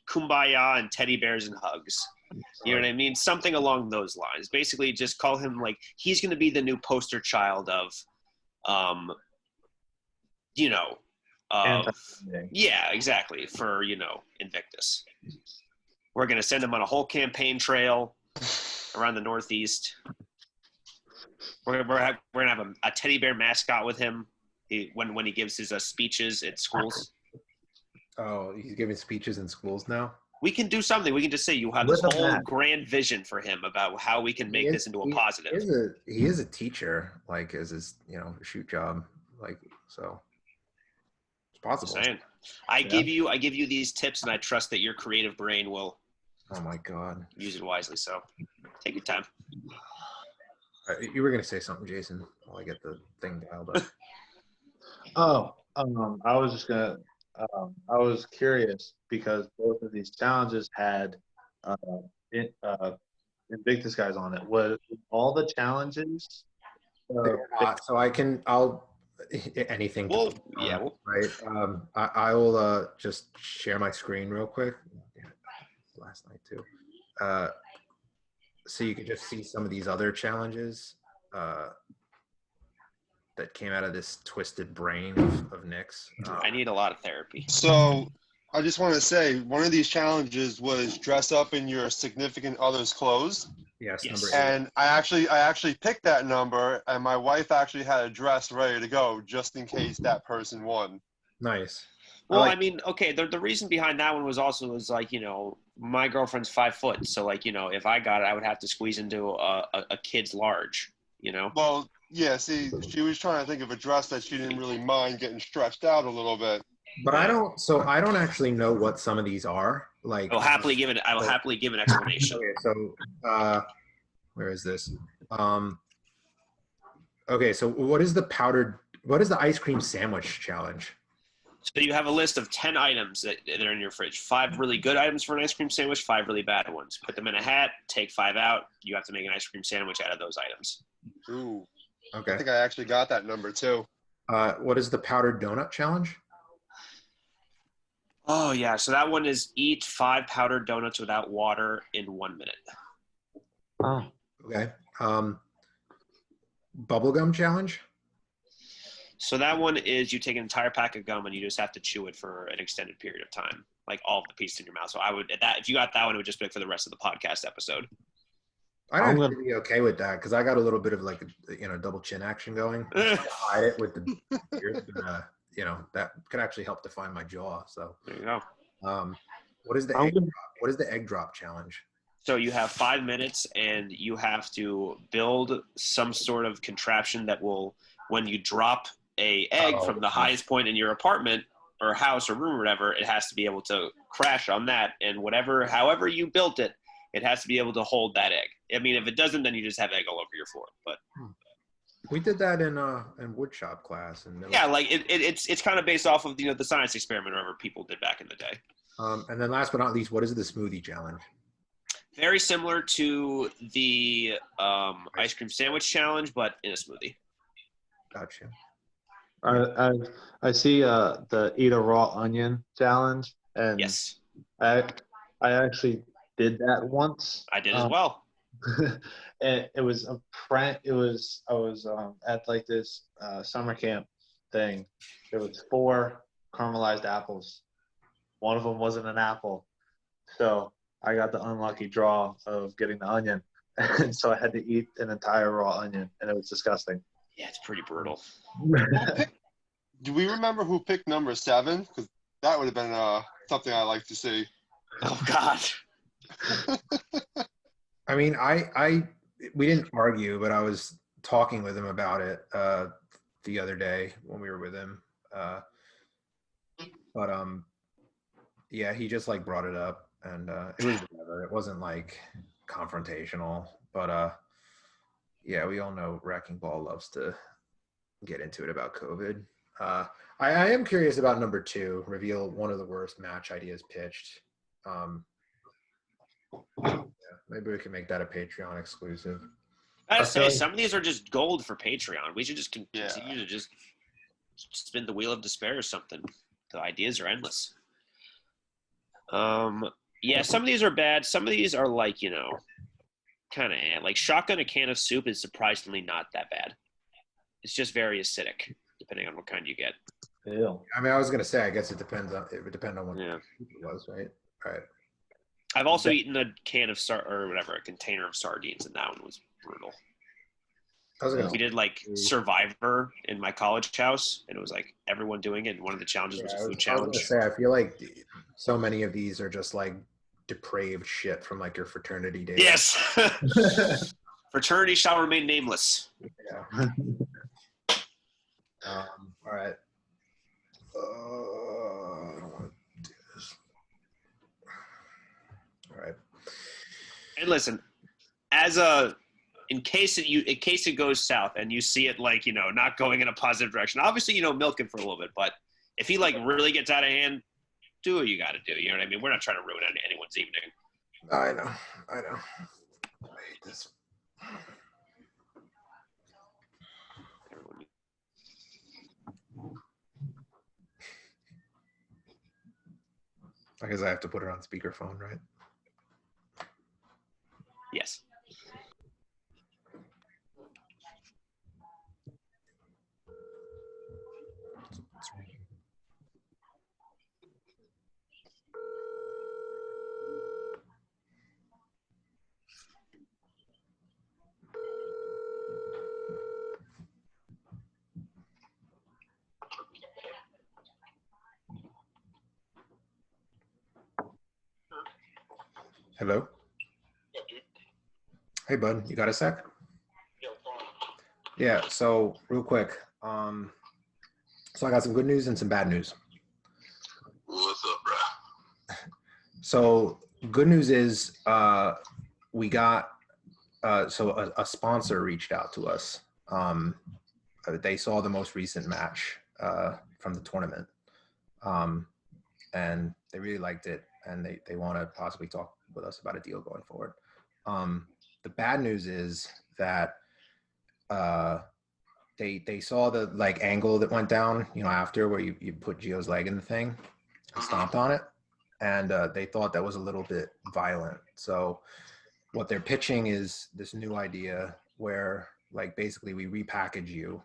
kumbaya and teddy bears and hugs. You know what I mean? Something along those lines. Basically, just call him like he's going to be the new poster child of, yeah, exactly, for, Invictus. We're going to send him on a whole campaign trail around the Northeast. We're going to have a teddy bear mascot with him when he gives his speeches at schools. Oh, he's giving speeches in schools now? We can do something. We can just say you have this whole grand vision for him about how we can make this into a positive. He is a teacher, like, as his, shoot job. Like, so it's possible. Saying. I give you these tips, and I trust that your creative brain will. Oh my God. Use it wisely. So take your time. You were going to say something, Jason, while I get the thing dialed up. I was just going to, I was curious because both of these challenges had Invictus guys on it. Was all the challenges? So I'll anything. Well, right. I will just share my screen real quick. Last night too. So you can just see some of these other challenges that came out of this twisted brain of Nick's. I need a lot of therapy. So I just want to say one of these challenges was dress up in your significant other's clothes. Yes, Yes. number 8. And I actually picked that number, and my wife actually had a dress ready to go just in case that person won. Nice. Well, like- I mean, okay, the reason behind that one was like, my girlfriend's 5 foot, so like, if I got it, I would have to squeeze into a kid's large, Well, yeah, see, she was trying to think of a dress that she didn't really mind getting stretched out a little bit. But I don't actually know what some of these are. Like I will happily give an explanation. Okay, so where is this? Okay, so what is the ice cream sandwich challenge? So you have a list of 10 items that are in your fridge. 5 really good items for an ice cream sandwich, 5 really bad ones. Put them in a hat, take 5 out. You have to make an ice cream sandwich out of those items. Ooh, I Okay. think I actually got that number too. What is the powdered donut challenge? Oh, yeah. So that one is eat 5 powdered donuts without water in 1 minute. Oh. Okay. Bubblegum challenge? So that one is you take an entire pack of gum and you just have to chew it for an extended period of time, like all of the pieces in your mouth. So if you got that one, it would just be for the rest of the podcast episode. I'd actually be okay with that because I got a little bit of like double chin action going. Hide it with the ears, but, that could actually help define my jaw. So There you go. what is the egg drop? What is the egg drop challenge? So you have 5 minutes and you have to build some sort of contraption that will, when you drop a egg from the highest point in your apartment or house or room or whatever, it has to be able to crash on that. And however you built it, it has to be able to hold that egg. I mean, if it doesn't, then you just have egg all over your floor. But We did that in woodshop class. yeah, like it's kind of based off of the science experiment or whatever people did back in the day. And then last but not least, what is the smoothie challenge? Very similar to the ice cream sandwich challenge, but in a smoothie. Gotcha. I see the eat a raw onion challenge, and Yes, I actually did that once. I did as well. And it was a prank. I was at like this summer camp thing. There was 4 caramelized apples. One of them wasn't an apple, so I got the unlucky draw of getting the onion, and so I had to eat an entire raw onion, and it was disgusting. Yeah, it's pretty brutal. Do we remember who picked number 7? Because that would have been something I'd like to see. Oh God. I mean, we didn't argue, but I was talking with him about it the other day when we were with him. But yeah, he just like brought it up, and it was whatever. It wasn't like confrontational, but yeah, we all know Wrecking Ball loves to get into it about COVID. I am curious about number 2. Reveal one of the worst match ideas pitched. Yeah, maybe we can make that a Patreon exclusive. I say some of these are just gold for Patreon. We should just continue Yeah. to just spin the wheel of despair or something. The ideas are endless. Yeah, some of these are bad. Some of these are like, kind of like shotgun a can of soup is surprisingly not that bad. It's just very acidic, depending on what kind you get. Ew. I mean, I was gonna say, I guess it would depend on what Yeah. it was, right? All right. I've also eaten a can of a container of sardines, and that one was brutal. I was gonna We did like Survivor in my college house, and it was like everyone doing it. And one of the challenges was a food I was challenge. gonna say, I feel like so many of these are just like depraved shit from like your fraternity days. Yes. Fraternity shall remain nameless. Yeah. All right. I don't want to do this. All right. And listen, in case it goes south and you see it like not going in a positive direction, obviously milk it for a little bit. But if he like really gets out of hand, do what you got to do. You know what I mean? We're not trying to ruin anyone's evening. I know. I hate this. I guess I have to put it on speakerphone, right? Yes. Hello? Yeah, dude. Hey, bud, you got a sec? Yeah, what's going on? Yeah, so real quick. So I got some good news and some bad news. What's up, bro? So good news is we got a sponsor reached out to us. They saw the most recent match from the tournament, and they really liked it, and they want to possibly talk with us about a deal going forward. The bad news is that they saw the like angle that went down, after where you put Gio's leg in the thing and stomped on it, and they thought that was a little bit violent. So what they're pitching is this new idea where like basically we repackage you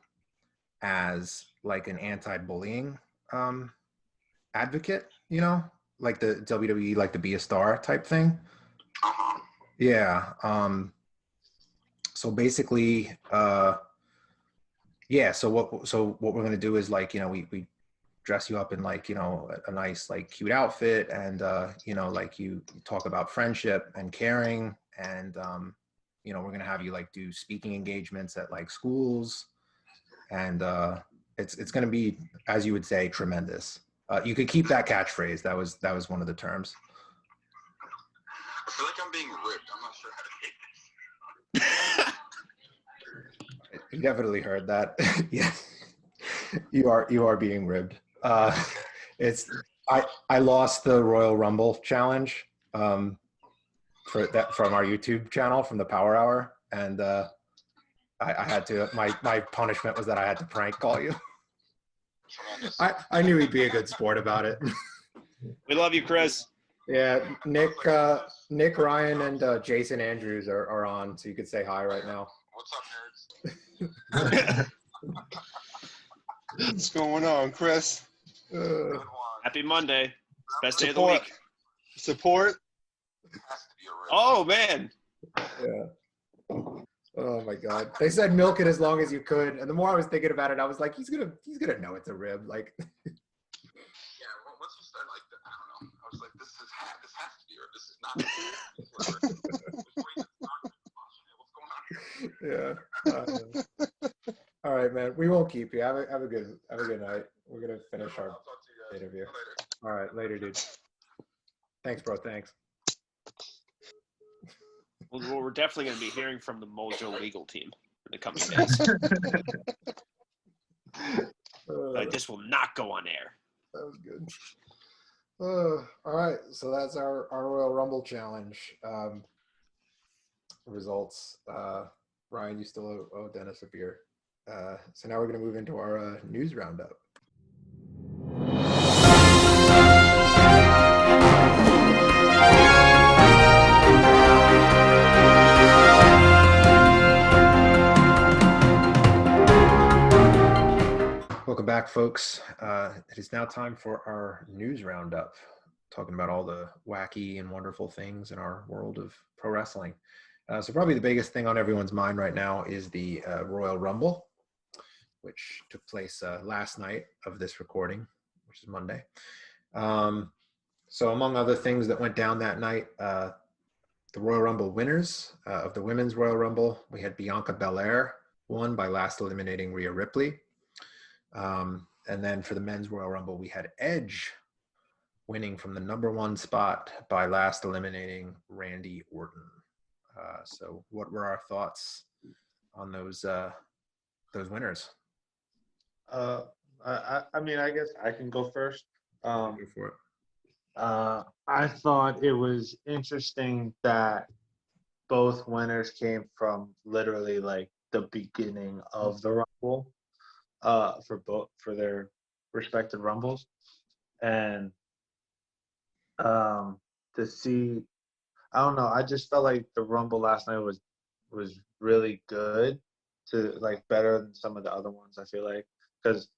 as like an anti-bullying advocate, like the WWE, like the Be a Star type thing. Uh-huh. Yeah. So basically, yeah. So what we're gonna do is like, we dress you up in like, a nice like cute outfit, and like you talk about friendship and caring, and we're gonna have you like do speaking engagements at like schools, and it's gonna be, as you would say, tremendous. You could keep that catchphrase. That was one of the terms. I feel like I'm being ripped. I'm not sure how to take this. You definitely heard that. Yes, you are being ribbed. It's I lost the Royal Rumble challenge for that from our YouTube channel from the Power Hour, and I had to. My punishment was that I had to prank call you. Tremendous. I knew he'd be a good sport about it. We love you, Chris. Yeah, Nick, Ryan, and Jason Andrews are on, so you could say hi right now. What's up, nerds? What's going on, Chris? Good one. Happy Monday. Best day of the week. Support. It has to be a rip. Oh, man. Yeah. Oh my God! They said milk it as long as you could, and the more I was thinking about it, I was like, he's gonna know it's a rib. Like, Yeah, well, once you start like that, I don't know. I was like, this has to be a rip. This is not. What's going on? yeah. All right, man. We won't keep you. Have a good night. We're gonna finish our I'll talk to you guys interview. later. All right, later, dude. Thanks, bro. Thanks. Well, we're definitely going to be hearing from the Mojo legal team in the coming days. Like, this will not go on air. That was good. All right, so that's our Royal Rumble challenge results. Ryan, you still owe Dennis a beer. So now we're going to move into our news roundup. Welcome back, folks. It is now time for our news roundup, talking about all the wacky and wonderful things in our world of pro wrestling. So probably the biggest thing on everyone's mind right now is the Royal Rumble, which took place last night of this recording, which is Monday. So among other things that went down that night, the Royal Rumble winners of the Women's Royal Rumble, we had Bianca Belair won by last eliminating Rhea Ripley. And then for the Men's Royal Rumble, we had Edge winning from the #1 spot by last eliminating Randy Orton. So what were our thoughts on those winners? I mean, I guess I can go first. Go for it. I thought it was interesting that both winners came from literally like the beginning of the Rumble, for their respective Rumbles, and to see, I don't know, I just felt like the Rumble last night was really good, to like better than some of the other ones. I feel like, because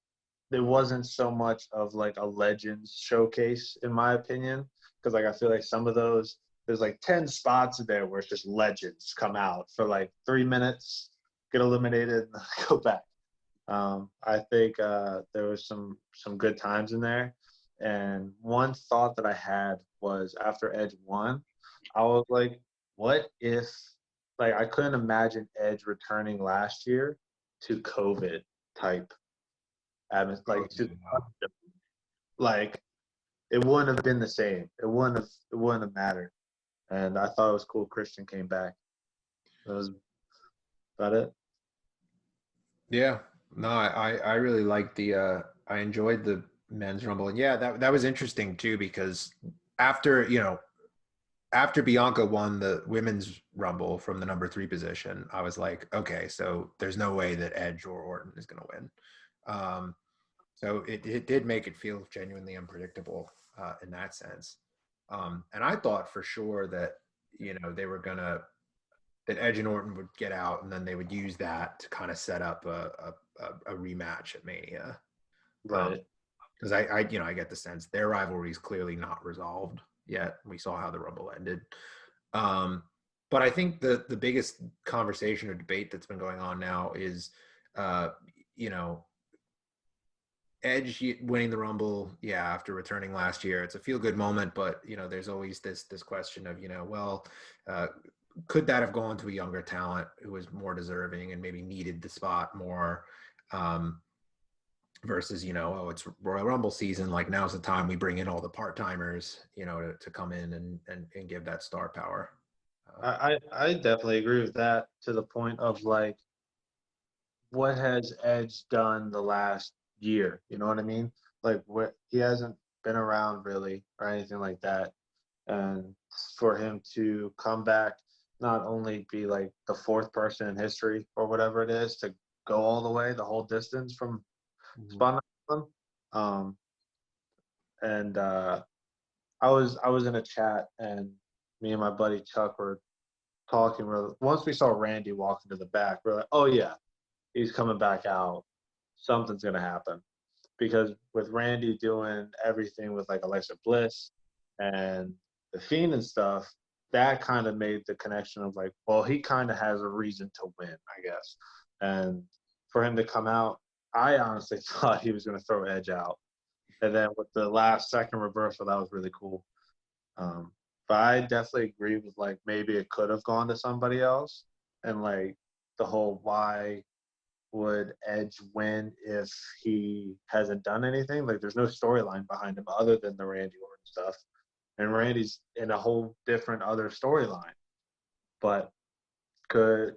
there wasn't so much of like a Legends showcase, in my opinion, because like I feel like some of those, there's like 10 spots there where it's just legends come out for like 3 minutes, get eliminated, and go back. I think there was some good times in there. And one thought that I had was after Edge won, I was like, what if, like, I couldn't imagine Edge returning last year to COVID type, like, like, it wouldn't have been the same. It wouldn't have mattered. And I thought it was cool Christian came back. That was about it. Yeah, no, I really liked I enjoyed the men's rumble, and yeah, that was interesting too because after after Bianca won the women's rumble from the number 3 position, I was like, okay, so there's no way that Edge or Orton is going to win. So it did make it feel genuinely unpredictable in that sense. And I thought for sure that they were gonna that Edge and Orton would get out, and then they would use that to kind of set up a rematch at Mania. Right. Because I get the sense their rivalry is clearly not resolved yet. We saw how the Rumble ended. But I think the biggest conversation or debate that's been going on now is, Edge winning the Rumble, after returning last year. It's a feel-good moment, but, there's always this question of, could that have gone to a younger talent who was more deserving and maybe needed the spot more, versus, it's Royal Rumble season. Like, now's the time we bring in all the part-timers, to come in and give that star power. I definitely agree with that, to the point of, like, what has Edge done the last year? You know what I mean? Like, he hasn't been around really or anything like that. And for him to come back, not only be like the 4th person in history or whatever it is to go all the way, the whole distance from spot number 1. And I was in a chat, and me and my buddy Chuck were talking. Once we saw Randy walk into the back, we're like, oh yeah, he's coming back out. Something's gonna happen, because with Randy doing everything with like Alexa Bliss and the Fiend and stuff, that kind of made the connection of like, well, he kind of has a reason to win, I guess. And for him to come out, I honestly thought he was going to throw Edge out. And then with the last second reversal, that was really cool. But I definitely agree with, like, maybe it could have gone to somebody else. And, like, the whole why would Edge win if he hasn't done anything? Like, there's no storyline behind him other than the Randy Orton stuff. And Randy's in a whole different other storyline. But could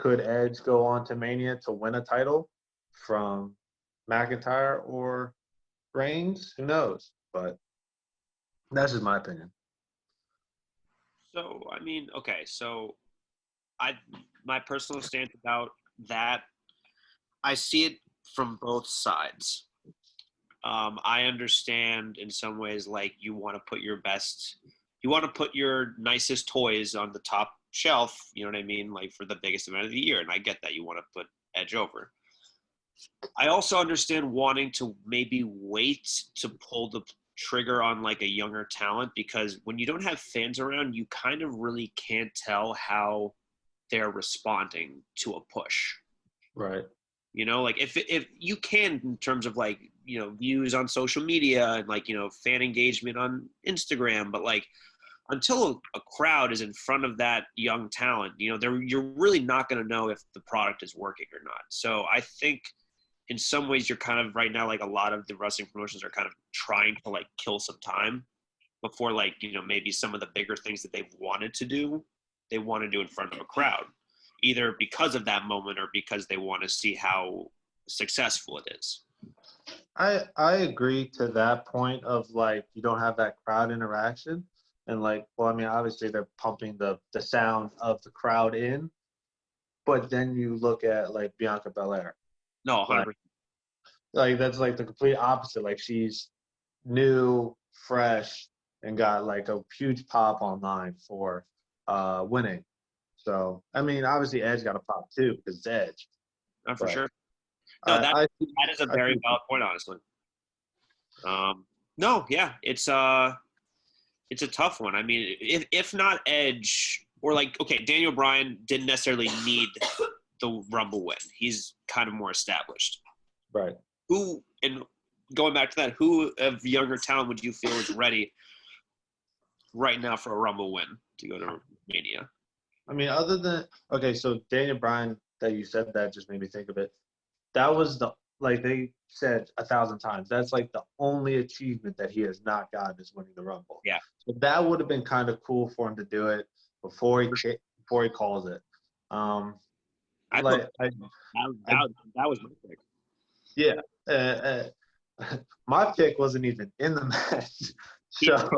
Edge go on to Mania to win a title from McIntyre or Reigns? Who knows? But that's just my opinion. So, I mean, okay, so my personal stance about that, I see it from both sides. I understand in some ways, like, you want to put your nicest toys on the top shelf, you know what I mean? Like, for the biggest event of the year. And I get that you want to put Edge over. I also understand wanting to maybe wait to pull the trigger on like a younger talent, because when you don't have fans around, you kind of really can't tell how they're responding to a push. Right. Like, if you can, in terms of like, views on social media and like, fan engagement on Instagram, but like, until a crowd is in front of that young talent, you're really not going to know if the product is working or not. So I think in some ways you're kind of right now, like, a lot of the wrestling promotions are kind of trying to like kill some time before, like, maybe some of the bigger things that they've wanted to do, they want to do in front of a crowd, either because of that moment or because they want to see how successful it is. I agree to that point of, like, you don't have that crowd interaction. And, like, well, I mean, obviously they're pumping the sound of the crowd in, but then you look at, like, Bianca Belair. No, 100%. Like, that's, like, the complete opposite. Like, she's new, fresh, and got, like, a huge pop online for winning. So, I mean, obviously Edge got a pop, too, because it's Edge. No, for sure. No, that is a very valid point, honestly. No, yeah, it's a tough one. I mean, if not Edge, or like, okay, Daniel Bryan didn't necessarily need the Rumble win. He's kind of more established. Right. And going back to that, who of younger talent would you feel is ready right now for a Rumble win to go to Mania. I mean, other than so Daniel Bryan, that you said that just made me think of it. That was like they said 1,000 times. That's like the only achievement that he has not gotten is winning the Rumble. Yeah. So that would have been kind of cool for him to do it before he calls it. I Like thought that was my pick. yeah, my pick wasn't even in the match. So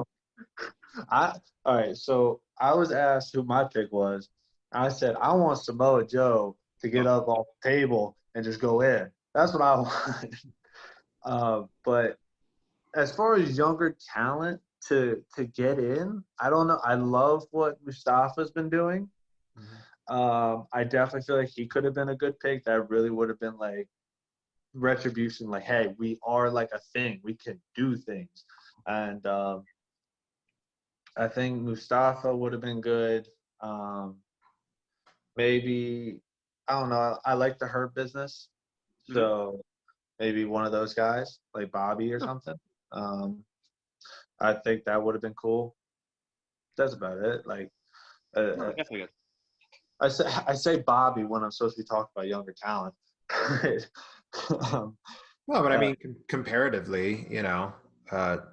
all right. So I was asked who my pick was. I said I want Samoa Joe to get up off the table and just go in. That's what I want. But as far as younger talent to get in, I don't know. I love what Mustafa's been doing. I definitely feel like he could have been a good pick. That really would have been like retribution. Like, hey, we are like a thing. We can do things. And I think Mustafa would have been good. Maybe, I don't know. I like the Hurt Business. So maybe one of those guys, like Bobby or something. I think that would have been cool. That's about it. Like, Definitely good. I say Bobby when I'm supposed to be talking about younger talent. No, but I mean, comparatively, you know,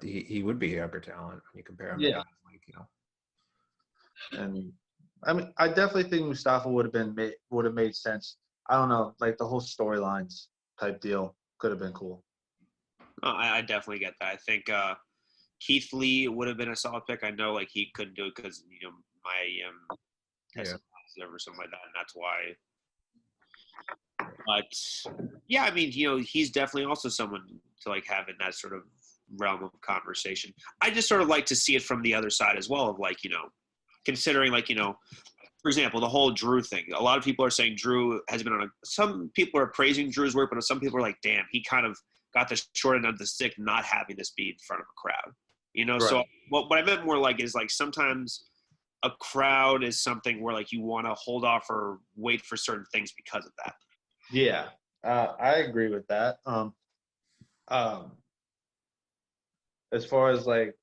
he would be a younger talent when you compare him to guys like, you know. And I mean, I definitely think Mustafa would have made sense. I don't know, like the whole storylines type deal could have been cool. I definitely get that. I think Keith Lee would have been a solid pick. I know like he couldn't do it because my tested positive or something like that, and that's why. But yeah, I mean, he's definitely also someone to like have in that sort of realm of conversation. I just sort of like to see it from the other side as well, of like, considering like, for example, the whole Drew thing. A lot of people are saying Drew has been some people are praising Drew's work, but some people are like, damn, he kind of got the short end of the stick not having this be in front of a crowd. Right. So what I meant more like is like sometimes a crowd is something where like you want to hold off or wait for certain things because of that. Yeah, I agree with that. As far as like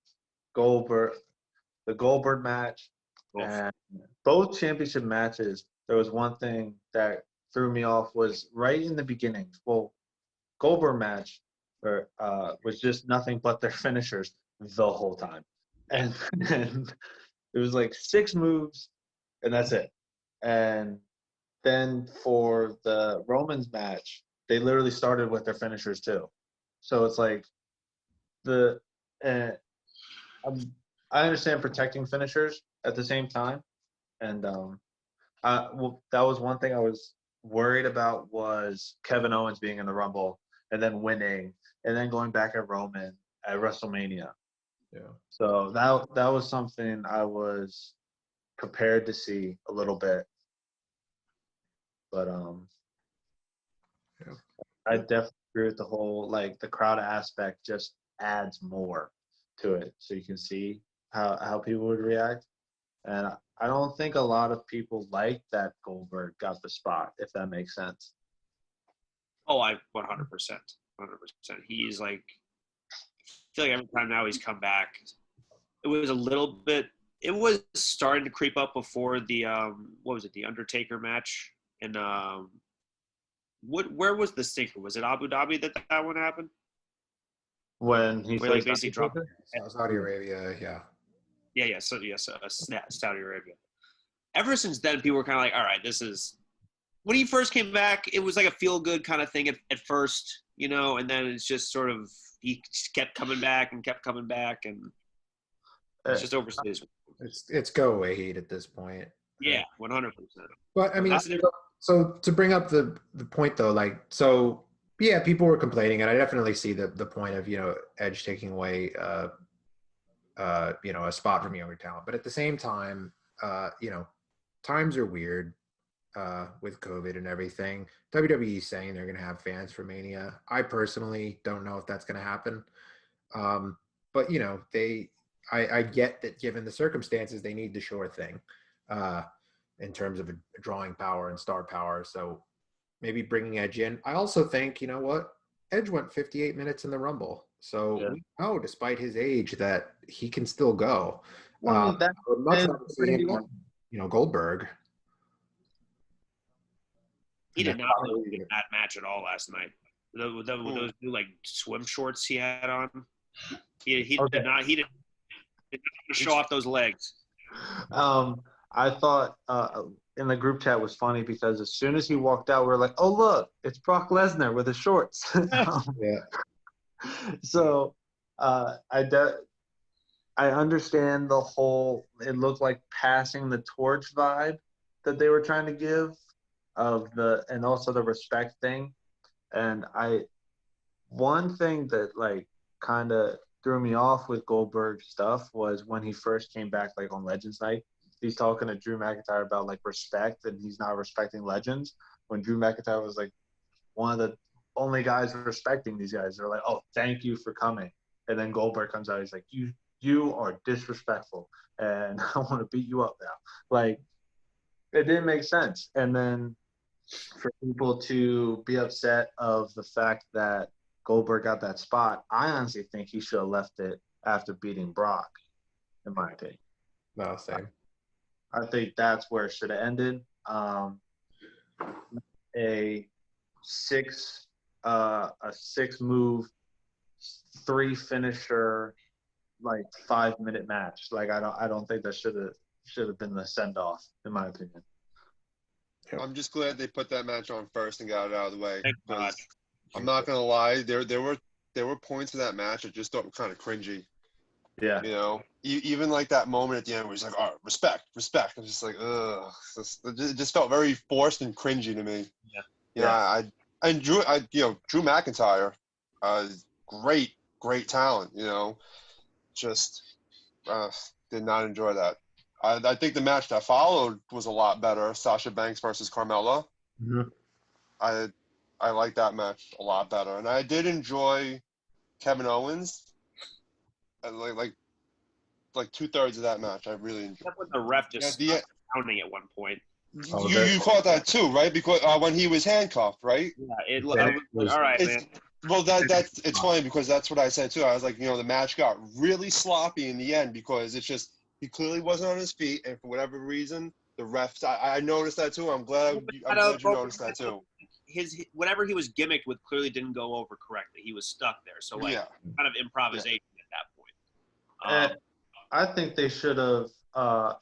the Goldberg match, and both championship matches, there was one thing that threw me off was right in the beginning. Well, Goldberg match was just nothing but their finishers the whole time, and it was like 6 moves, and that's it. And then for the Romans match, they literally started with their finishers too. So it's like I understand protecting finishers at the same time, and that was one thing I was worried about was Kevin Owens being in the Rumble and then winning and then going back at Roman at WrestleMania. Yeah. So that was something I was prepared to see a little bit. But I definitely agree with the whole like the crowd aspect just adds more to it, so you can see how people would react. And I don't think a lot of people like that Goldberg got the spot, if that makes sense. Oh, 100%. He's like, I feel like every time now he's come back, it was starting to creep up before the what was it, the Undertaker match, and where was the stinker? Was it Abu Dhabi that one happened? When he like basically dropped Saudi Arabia, yeah. So yes, Saudi Arabia. Ever since then, people were kind of like, all right, this is. When he first came back, it was like a feel good kind of thing at first, and then it's just sort of he just kept coming back, and it's just overseas. It's go away heat at this point. Yeah, 100%. But I mean, so to bring up the point though, like, so yeah, people were complaining, and I definitely see the point of Edge taking away a spot from younger talent, but at the same time, times are weird with COVID and everything. WWE is saying they're going to have fans for Mania. I personally don't know if that's going to happen, but I get that given the circumstances, they need the sure thing in terms of a drawing power and star power. So maybe bringing Edge in. I also think, Edge went 58 minutes in the Rumble. So we know, despite his age, that he can still go. Well, I would much and- rather see him on, Goldberg. He And did that's not probably look what you're in that match at all last night. Those new like swim shorts he had on. He Okay. did not show off those legs. I thought in the group chat was funny because as soon as he walked out, we are like, "Oh look, it's Brock Lesnar with his shorts." Yeah. So I understand the whole. It looked like passing the torch vibe that they were trying to give and also the respect thing. And one thing that like kind of threw me off with Goldberg's stuff was when he first came back like on Legends Night. He's talking to Drew McIntyre about like respect and he's not respecting legends. When Drew McIntyre was like one of the only guys respecting these guys, they're like, "Oh, thank you for coming." And then Goldberg comes out, he's like, "You are disrespectful, and I want to beat you up now." Like, it didn't make sense. And then for people to be upset of the fact that Goldberg got that spot, I honestly think he should have left it after beating Brock, in my opinion. No, same. I think that's where it should have ended. A six move, 3 finisher, like 5-minute match. Like I don't think that should have been the send off, in my opinion. I'm just glad they put that match on first and got it out of the way. Thank God. I'm not gonna lie, there were points in that match I just thought were kind of cringy. Yeah. Even like that moment at the end where he's like, "All right, respect." I'm just like, ugh. It just felt very forced and cringy to me. Yeah. And Drew McIntyre, great talent. Just did not enjoy that. I think the match that followed was a lot better. Sasha Banks versus Carmella. Mhm. I like that match a lot better, and I did enjoy Kevin Owens. Like 2/3 of that match, I really enjoyed. Except when the ref just Yeah, stopped counting at one point. Oh, you caught that too, right? Because when he was handcuffed, right? Yeah, Then I it was was- like, all right, It's, man. well, it's funny because that's what I said too. I was like, the match got really sloppy in the end because it's just he clearly wasn't on his feet, and for whatever reason, the refs. I noticed that too. I'm glad you noticed that too. His whatever he was gimmicked with clearly didn't go over correctly. He was stuck there. So like Yeah. kind of improvisation at that point. And I think they should have,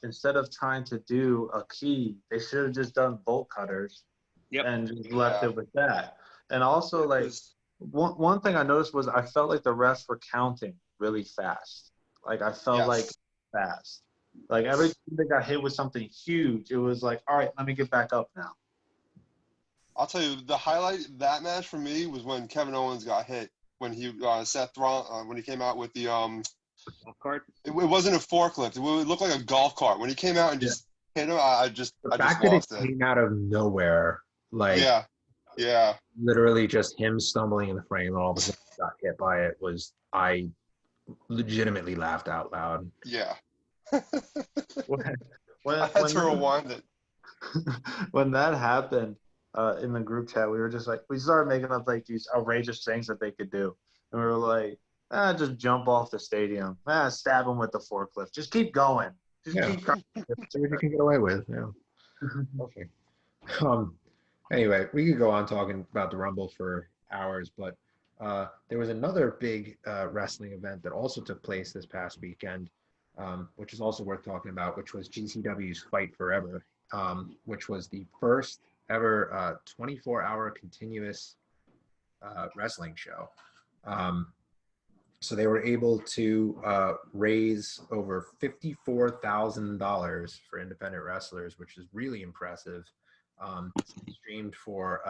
instead of trying to do a key, they should have just done bolt cutters Yep. and just left Yeah. it with that. And also, like, one thing I noticed was I felt like the refs were counting really fast. Like, I felt Yes. like fast. Like, every time they got hit with something huge, it was like, all right, let me get back up now. I'll tell you, the highlight of that match for me was when Kevin Owens got hit when he Seth Rollins when he came out with the Card. It wasn't a forklift. It looked like a golf cart. When he came out and just hit him, I just fact that it lost it. came out of nowhere, like Yeah. literally just him stumbling in the frame and all of a sudden got hit by it I legitimately laughed out loud. Yeah. When That's for a one that. when that happened in the group chat, we were just like, we started making up like these outrageous things that they could do, and we were like, just jump off the stadium, stab him with the forklift, just keep going, just keep trying. See what you can get away with. Yeah. Okay. Anyway, we could go on talking about the Rumble for hours, but there was another big wrestling event that also took place this past weekend, which is also worth talking about, which was GCW's Fight Forever, which was the first ever 24-hour continuous wrestling show. So they were able to raise over $54,000 for independent wrestlers, which is really impressive. Streamed for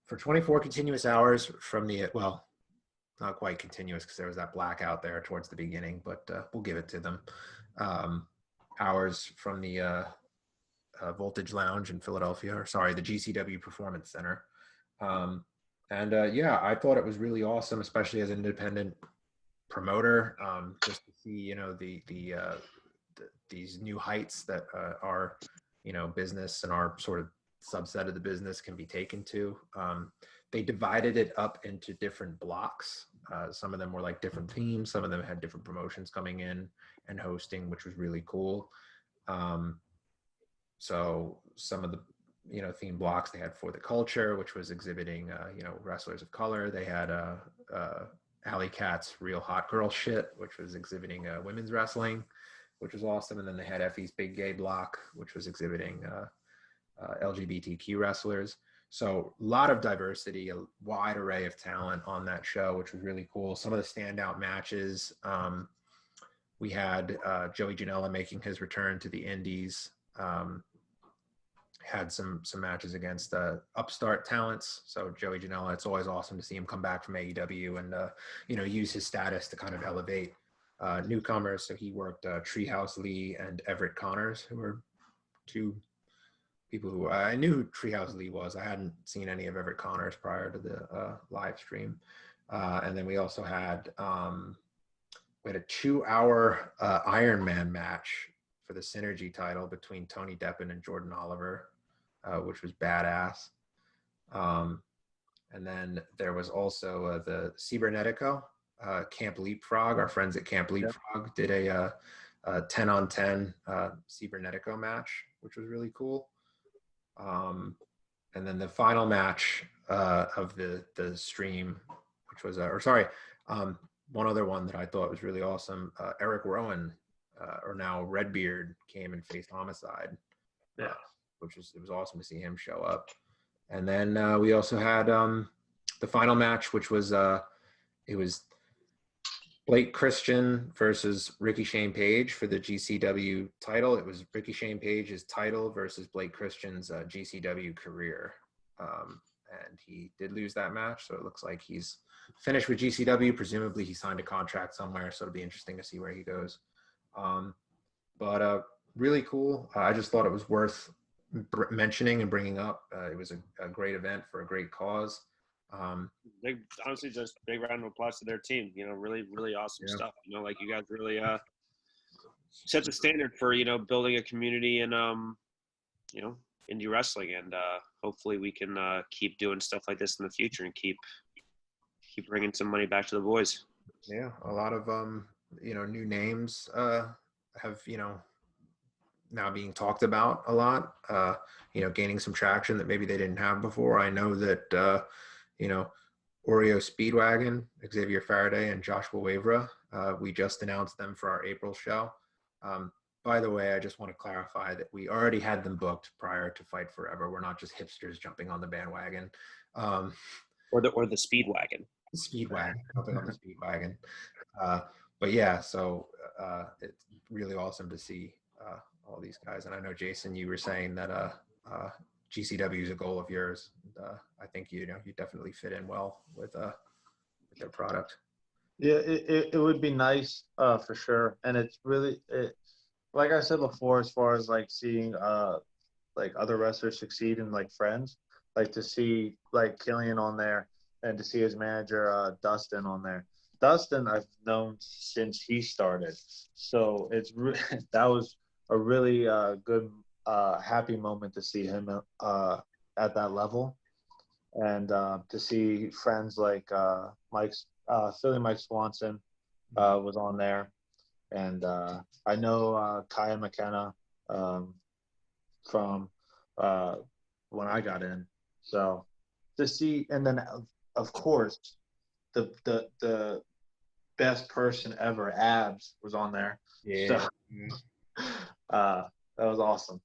24 continuous hours from the, well, not quite continuous because there was that blackout there towards the beginning, but we'll give it to them. Hours from the Voltage Lounge in Philadelphia, or sorry, the GCW Performance Center. Yeah, I thought it was really awesome, especially as an independent promoter, just to see, these new heights that our, business and our sort of subset of the business can be taken to. They divided it up into different blocks. Some of them were like different themes. Some of them had different promotions coming in and hosting, which was really cool. So some of the, theme blocks they had For the Culture, which was exhibiting, wrestlers of color. They had Alley Cat's Real Hot Girl Shit, which was exhibiting women's wrestling, which was awesome. And then they had Effie's Big Gay Block, which was exhibiting LGBTQ wrestlers. So a lot of diversity, a wide array of talent on that show, which was really cool. Some of the standout matches, we had Joey Janela making his return to the Indies. Had some matches against upstart talents. So Joey Janela, it's always awesome to see him come back from AEW and use his status to kind of elevate newcomers. So he worked Treehouse Lee and Everett Connors, who were two people who I knew who Treehouse Lee was. I hadn't seen any of Everett Connors prior to the live stream. And then we also had a 2-hour Iron Man match for the Synergy title between Tony Deppen and Jordan Oliver, which was badass. And then there was also the Cybernetico, Camp Leapfrog. Our friends at Camp Leapfrog did a 10-on-10 Cybernetico match, which was really cool. And then the final match of the stream, which was, one other one that I thought was really awesome. Eric Rowan, or now Redbeard, came and faced Homicide. Yeah. It was awesome to see him show up. And then we also had the final match, which was it was Blake Christian versus Ricky Shane Page for the GCW title. It was Ricky Shane Page's title versus Blake Christian's GCW career. And he did lose that match, so it looks like he's finished with GCW. Presumably he signed a contract somewhere, so it'll be interesting to see where he goes. But really cool. I just thought it was worth mentioning and bringing up. It was a great event for a great cause. Honestly, just big round of applause to their team. Really, really awesome stuff. Like you guys really set the standard for building a community and indie wrestling, and hopefully we can keep doing stuff like this in the future and keep bringing some money back to the boys. Yeah, a lot of new names have now being talked about a lot. Gaining some traction that maybe they didn't have before. I know that Oreo Speedwagon, Xavier Faraday, and Joshua Wavera, we just announced them for our April show. By the way, I just want to clarify that we already had them booked prior to Fight Forever. We're not just hipsters jumping on the bandwagon. Or the Speedwagon. Speedwagon, jumping on the Speedwagon. But yeah, so it's really awesome to see all these guys. And I know, Jason, you were saying that GCW is a goal of yours. I think you definitely fit in well with their product. Yeah, it would be nice for sure. And it's really like I said before, as far as like seeing like other wrestlers succeed and like friends, like to see like Killian on there and to see his manager Dustin on there. Dustin I've known since he started, so it's that was a really good happy moment to see him at that level, and to see friends like Philly Mike Swanson was on there, and I know Kaya McKenna from when I got in, so to see, and then of course the best person ever, Abs, was on there. Yeah. So, that was awesome.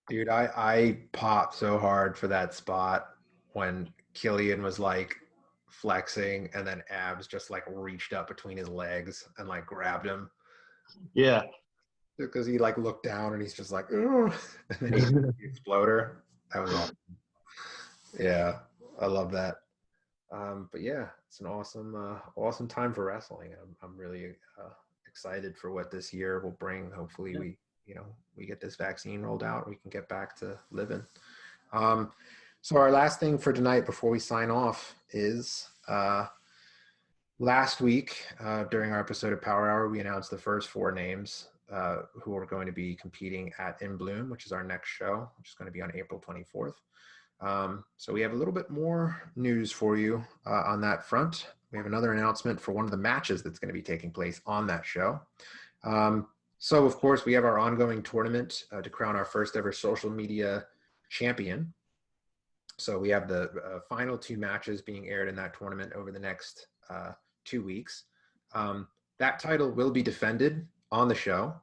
Dude, I popped so hard for that spot when Killian was like flexing and then Abs just like reached up between his legs and like grabbed him. Yeah. Because he like looked down and he's just like, ugh, and then he the exploder. That was awesome. Yeah, I love that. But yeah, it's an awesome time for wrestling. I'm really excited for what this year will bring. Hopefully we get this vaccine rolled out, we can get back to living. So our last thing for tonight before we sign off is last week during our episode of Power Hour, we announced the first 4 names who are going to be competing at In Bloom, which is our next show, which is going to be on April 24th. So we have a little bit more news for you on that front. We have another announcement for one of the matches that's going to be taking place on that show. So, of course, we have our ongoing tournament to crown our first ever social media champion. So we have the final 2 matches being aired in that tournament over the next 2 weeks. That title will be defended on the show.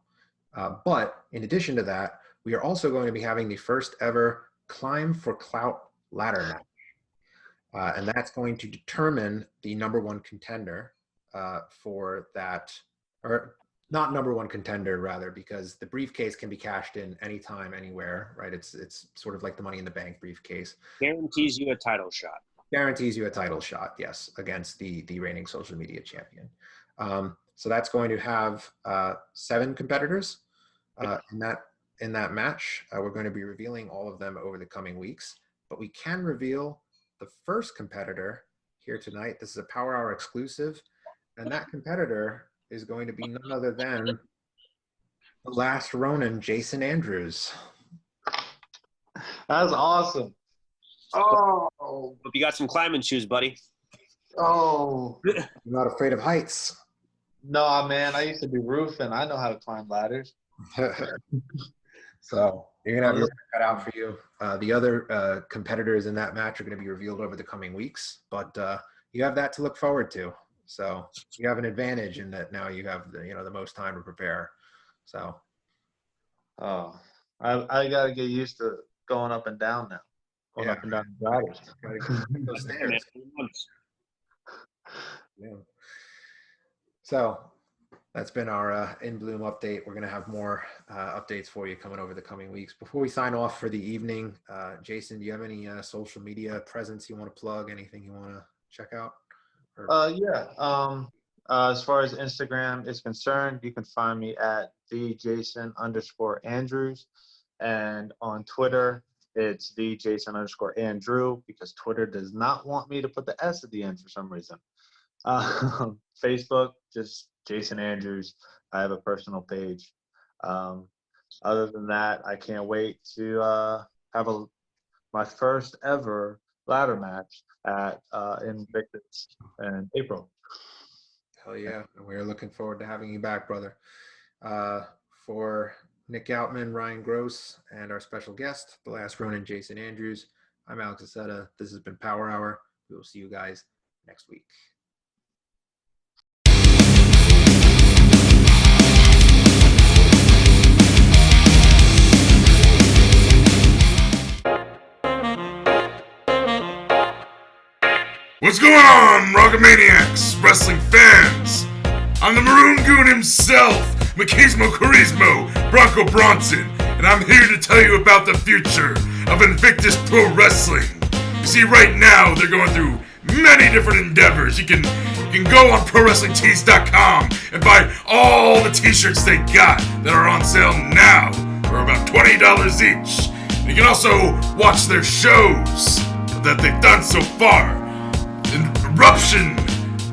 But in addition to that, we are also going to be having the first ever Climb for Clout ladder match. And that's going to determine the number 1 contender for that, or not number 1 contender rather, because the briefcase can be cashed in anytime, anywhere, right? It's sort of like the Money in the Bank briefcase. Guarantees you a title shot. Guarantees you a title shot, yes, against the reigning social media champion. So that's going to have 7 competitors in that match. We're going to be revealing all of them over the coming weeks, but we can reveal the first competitor here tonight. This is a Power Hour exclusive, and that competitor is going to be none other than the last Ronin, Jason Andrews. That's awesome. Oh, Hope you got some climbing shoes, buddy. oh. I'm not afraid of heights. No, man, I used to do roofing. I know how to climb ladders. So you're going to have your work cut out for you. The other competitors in that match are going to be revealed over the coming weeks, but you have that to look forward to. So you have an advantage in that now you have the most time to prepare. So Oh, I got to get used to going up and down now. Going up and down the ladders. gotta go those stairs. Yeah. So that's been our In Bloom update. We're going to have more updates for you coming over the coming weeks. Before we sign off for the evening, Jason, do you have any social media presence you want to plug? Anything you want to check out? As far as Instagram is concerned, you can find me at @Jason_Andrews, and on Twitter it's @Jason_Andrew, because Twitter does not want me to put the S at the end for some reason. Facebook, just Jason Andrews. I have a personal page. Other than that, I can't wait to have my first ever ladder match at Invictus in April. Hell yeah. And we're looking forward to having you back, brother. For Nick Outman, Ryan Gross, and our special guest, the last Ronin, Jason Andrews, I'm Alex Aceta. This has been Power Hour. We will see you guys next week. What's going on, Rockamaniacs, wrestling fans? I'm the Maroon Goon himself, Machismo Charismo, Bronco Bronson, and I'm here to tell you about the future of Invictus Pro Wrestling. You see, right now, they're going through many different endeavors. You can go on ProWrestlingTees.com and buy all the t-shirts they got that are on sale now for about $20 each. You can also watch their shows that they've done so far. Eruption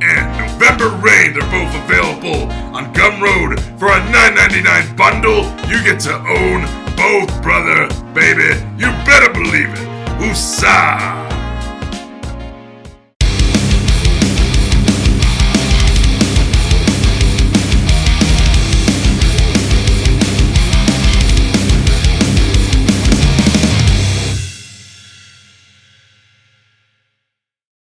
and November Rain, they're both available on Gumroad for a $9.99 bundle. You get to own both, brother, baby. You better believe it. Woosah!